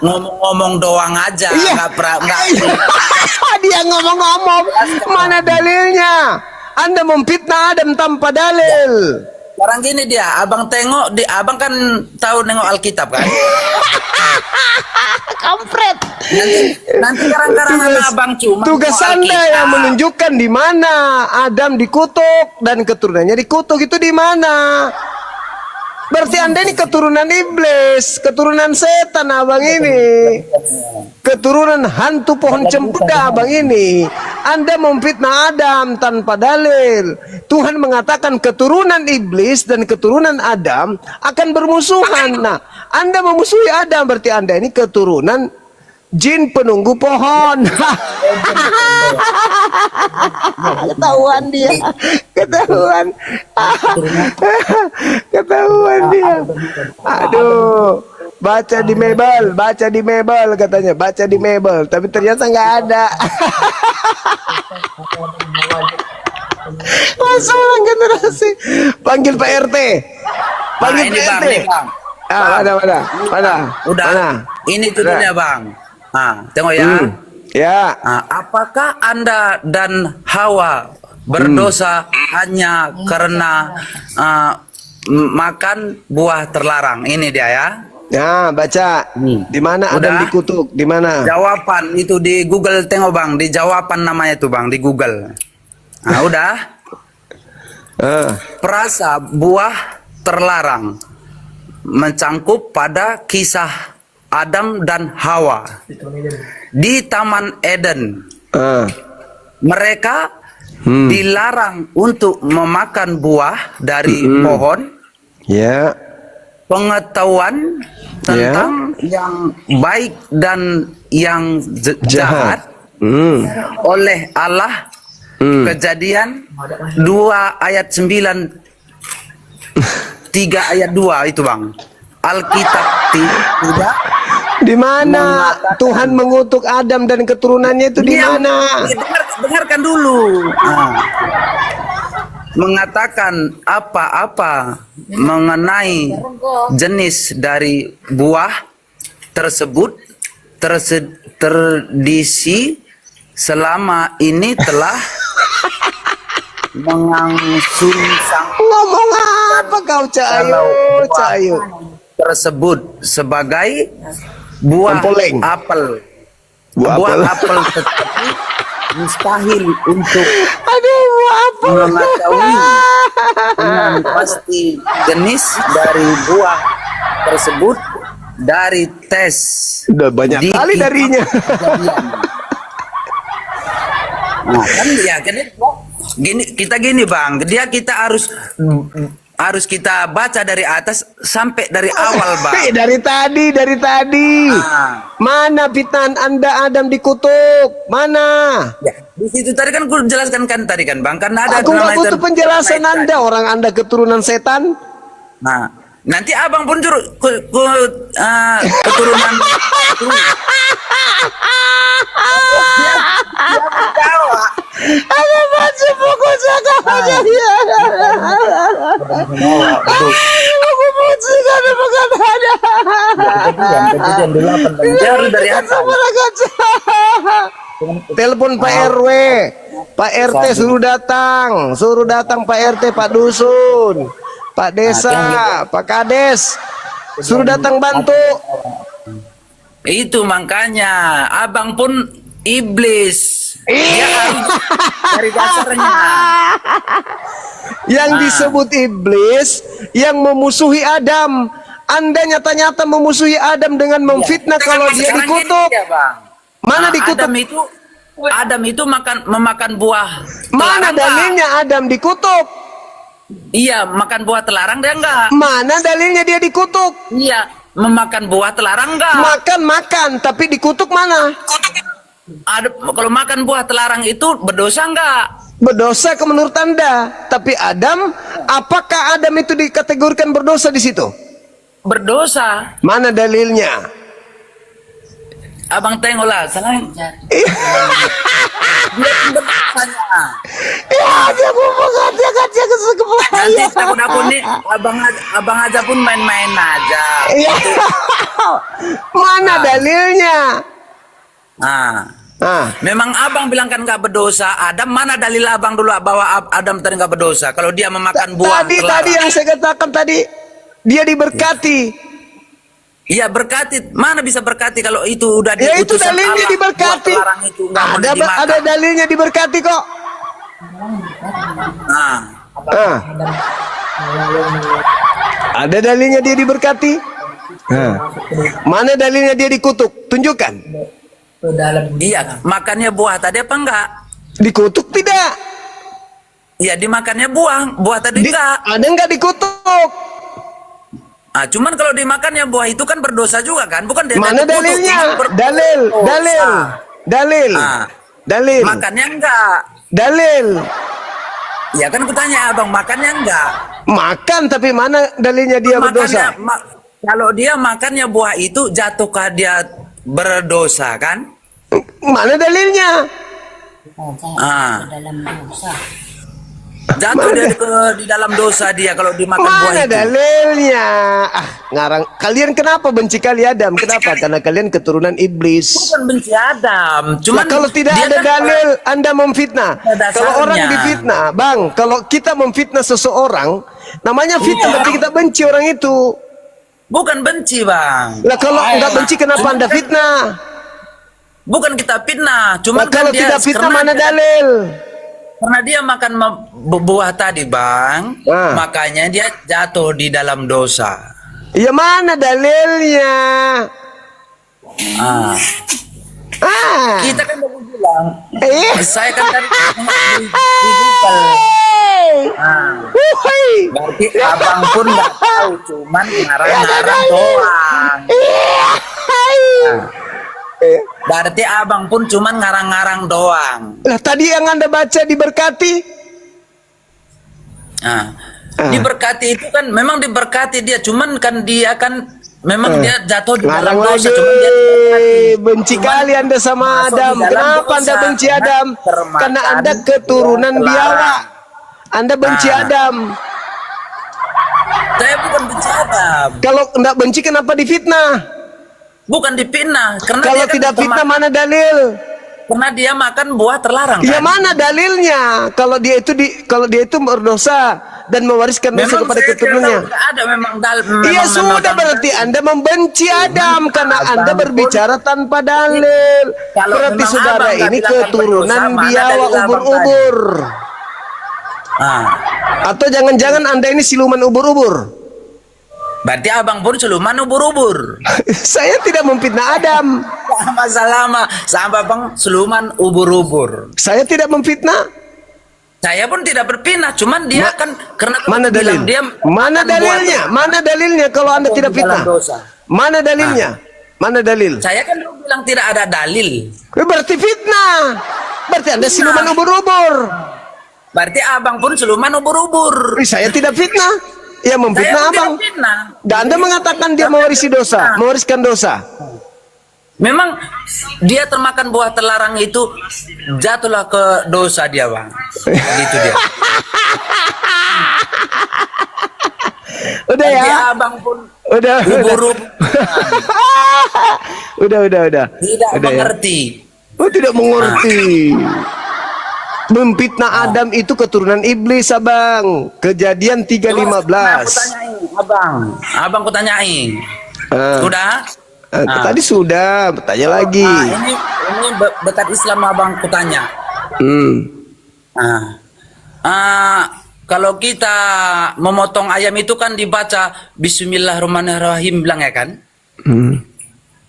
ngomong-ngomong doang aja, Iya. nggak. Dia ngomong-ngomong, mana dalilnya? Anda memfitnah Adam tanpa dalil. Sekarang gini dia, abang tengok abang kan tahu nengok Alkitab kan? Kampret. Nanti karang-karangan abang cuma Tugas nengok Anda Alkitab. yang menunjukkan di mana Adam dikutuk dan keturunannya dikutuk itu di mana? Berarti Anda ini keturunan iblis, keturunan setan abang ini. Keturunan hantu pohon cempedak abang ini. Anda memfitnah Adam tanpa dalil. Tuhan mengatakan keturunan iblis dan keturunan Adam akan bermusuhan. Nah, Anda memusuhi Adam, berarti Anda ini keturunan jin penunggu pohon. Ketahuan dia. Ketahuan. Ketahuan dia. Aduh. Baca di Mebel katanya, baca di Mebel, tapi ternyata nggak ada. Masa orang generasi. Panggil Pak RT. Panggil ini Pak bang, RT. ini bang. Mana? Udah. Mana? Ini judulnya bang. Tengok ya. Ya. Apakah Anda dan Hawa berdosa hanya karena makan buah terlarang? Ini dia ya. Nah, baca. Di mana Adam Udah. dikutuk? Di mana? Jawaban itu di Google, tengok bang, di jawaban namanya tuh bang, di Google. Nah, udah. Perasa buah terlarang mencangkup pada kisah Adam dan Hawa di Taman Eden. Mereka dilarang untuk memakan buah dari pohon Ya. pengetahuan tentang yang baik dan yang jahat oleh Allah. Kejadian 2 ayat 9, 3 ayat 2 itu bang. Alkitab tidak. Di mana Tuhan mengutuk Adam dan keturunannya itu di mana? Dengarkan dulu. Mengatakan apa-apa mengenai jenis dari buah tersebut tradisi selama ini telah mengangsung Ngomong apa kau Cahayu? tersebut sebagai buah Empoleng. apel. Buah Apel tetapi mustahil untuk Buah apa? mengetahui dengan pasti jenis dari buah tersebut dari tes. Udah banyak di kali kitab darinya. Kejadian. Nah, kan ya kita gini bang, kita harus kita baca dari atas sampai dari awal bang. Dari tadi. Mana fitnahan Anda Adam dikutuk? Mana? Ya, di situ tadi kan gue jelaskan kan tadi kan bang, karena ada Aku nggak namanya butuh penjelasan Anda. Orang Anda keturunan setan. Nah, nanti abang pun keturunan. Ada baca buku jaga aja dia. Buku mucik ada bukan ada. Kejadian 8 jari dari atas. Telepon Pak RW, Pak RT suruh datang Pak RT, Pak Dusun, Pak Desa, Pak Kades, suruh datang bantu. Itu makanya abang pun iblis. Dia harus dari dasarnya. Yang disebut iblis yang memusuhi Adam. Anda nyata-nyata memusuhi Adam dengan memfitnah kalau dia Sekarang dikutuk. gini dia, Bang. Mana dikutuk? Adam itu memakan buah. Mana terlarang dalilnya Adam dikutuk? Iya, makan buah terlarang dia enggak? Mana dalilnya dia dikutuk? Iya, memakan buah terlarang enggak? Makan, tapi dikutuk mana? Kalau makan buah terlarang itu berdosa enggak? Berdosa ke menurut Anda. Tapi Adam, apakah Adam itu dikategorikan berdosa di situ? Berdosa. Mana dalilnya? Abang tengoklah, salah. Dia berdosanya. Ya, dia ngomong dia Nanti takut-takut nih, abang aja pun main-main aja. Iya. Mana dalilnya? Memang abang bilang kan nggak berdosa. Adam, mana dalil abang dulu bahwa Adam tadi nggak berdosa? Kalau dia memakan buah Tadi yang saya katakan tadi, dia diberkati. Iya berkati, mana bisa berkati kalau itu udah Ya itu diutusan dalilnya Allah, diberkati. buah terlarang itu nggak boleh dimakan. Ada dalilnya diberkati kok. Ada dalilnya dia diberkati? Mana dalilnya dia dikutuk? Tunjukkan. Iya, makannya buah tadi apa enggak? Dikutuk tidak? Iya, dimakannya buah tadi enggak. Ada enggak dikutuk? Ah, cuman kalau dimakannya buah itu kan berdosa juga kan? Bukan dia Mana dikutuk, dalilnya? cuma berdosa. Dalil. Makannya enggak. Dalil. Ya kan kutanya abang, makannya enggak? Makan, tapi mana dalilnya dia berdosa? Kalau dia makannya buah itu jatuhkah dia berdosa kan? Mana dalilnya? Ah. Jatuh dia di dalam dosa dia kalau dimakan buah Mana itu. dalilnya? Ngarang. Kalian kenapa benci kali Adam? Kenapa? Karena kalian keturunan iblis. Bukan benci Adam, cuman Kalau tidak dia ada kan dalil, Anda memfitnah. Pada Kalau dasarnya. orang difitnah, Bang, kalau kita memfitnah seseorang, namanya fitnah, berarti kita benci orang itu. bukan benci bang. Lah kalau enggak benci, kenapa Anda fitnah? Bukan kita fitnah, cuman Lah kalau dia tidak fitnah, karena mana dia- dalil? Karena dia makan buah tadi bang, Ah. makanya dia jatuh di dalam dosa. Ya mana dalilnya? Ah. Kita kan baru bilang, saya kan tadi di Google. Berarti abang pun nggak tahu, cuman ngarang-ngarang doang. Berarti abang pun cuman ngarang-ngarang doang. Lah tadi yang Anda baca diberkati. Diberkati itu kan memang diberkati dia, cuman kan dia kan memang dia jatuh di dalam Ngarang dosa, lagi. cuman dia diberkati. Benci Cuman kali Anda sama masuk di Adam. dalam Kenapa dosa, Anda benci karena Adam? termakan Karena Anda keturunan terlarang. biawak. Anda benci Adam. Saya bukan benci Adam, Kalau enggak benci, kenapa difitnah? bukan dipitnah. Karena Kalau dia kan tidak fitnah, mana dalil? karena dia makan buah terlarang. Ya Kan? mana dalilnya? Kalau dia itu berdosa dan mewariskan dosa Memang kepada saya keturunannya. tidak ada memang Iya sudah, berarti Anda membenci Adam karena Anda berbicara tanpa dalil. Kalau Berarti memang saudara abang nggak ini bilang keturunan berdosa, mana biawak dalil abang ubur-ubur. Ah. Atau jangan-jangan Anda ini siluman ubur-ubur. Berarti abang pun siluman ubur-ubur. Saya tidak memfitnah Adam. Sama bang siluman ubur-ubur. Saya tidak memfitnah. Saya pun tidak berpindah, cuman dia kan karena Mana aku bilang dalil? dia Mana makan dalilnya? buah Mana dalilnya kalau Anda di tidak dalam fitnah? dosa. Mana dalilnya? Mana dalil? Saya kan dulu bilang tidak ada dalil. Berarti fitnah. Berarti Anda siluman ubur-ubur. Berarti abang pun siluman ubur-ubur. Saya tidak fitnah. Ya Saya memfitnah pun abang. tidak fitnah. Dan Anda mengatakan dia mewarisi dosa, mewariskan dosa. Memang dia termakan buah terlarang itu jatuhlah ke dosa dia bang. Gitu dia. Udah Nanti ya. abang pun Udah. ubur-ubur. Udah. Tidak Udah ya. mengerti. Oh, tidak mengerti. Memfitnah Adam itu keturunan iblis, abang. Kejadian 3:15. Abang kutanyai. Sudah? Tadi sudah, bertanya lagi. Ini dekat Islam abang kutanya. Kalau kita memotong ayam itu kan dibaca Bismillahirrahmanirrahim bilang ya kan?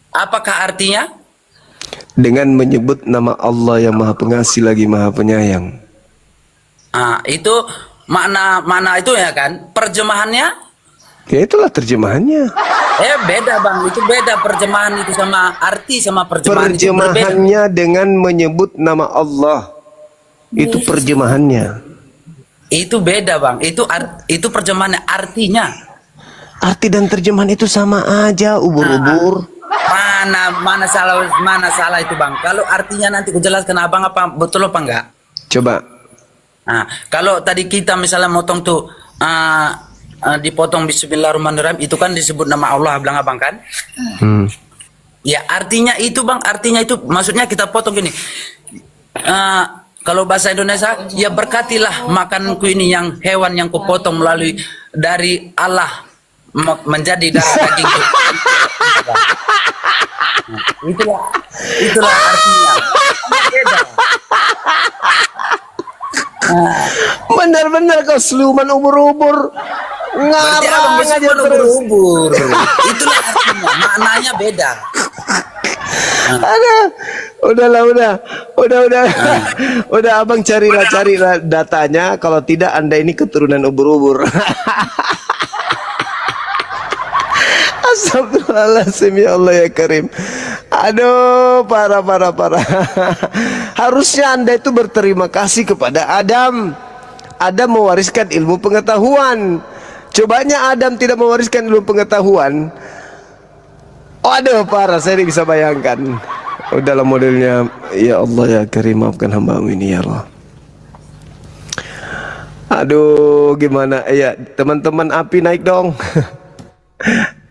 Apakah artinya? Dengan menyebut nama Allah yang Maha Pengasih lagi Maha Penyayang. Itu makna itu ya kan? Perjemahannya? Ya itulah terjemahannya. Beda bang, itu beda perjemahan itu sama arti sama perjemahan itu berbeda. Terjemahannya dengan menyebut nama Allah. Itu perjemahannya. Itu beda bang, itu perjemahannya artinya. Arti dan terjemahan itu sama aja, ubur-ubur. Mana salah itu bang. Kalau artinya nanti ku jelaskan abang apa betul apa enggak. Coba. Kalau tadi kita misalnya motong tuh dipotong Bismillahirrahmanirrahim itu kan disebut nama Allah bilang abang kan. Ya artinya itu bang, artinya itu maksudnya kita potong gini. Kalau bahasa Indonesia ya berkatilah makanku ini yang hewan yang kupotong melalui dari Allah menjadi darah dagingku. Itulah artinya. Benar-benar kau siluman ubur-ubur. Berarti abang Ngarang besok aja baru terus. berubur. Itulah artinya, maknanya beda. Ada, udahlah, udah abang carilah datanya. Kalau tidak anda ini keturunan ubur-ubur. Astagfirullahaladzim, ya Allah ya Karim. Aduh, parah. Harusnya anda itu berterima kasih kepada Adam. Adam mewariskan ilmu pengetahuan. Cobanya Adam tidak mewariskan ilmu pengetahuan. Aduh, parah, saya tidak bisa bayangkan. Udahlah modelnya. Ya Allah ya Karim, maafkan hamba-Mu ini ya Allah. Aduh, gimana? Ya, teman-teman api naik dong.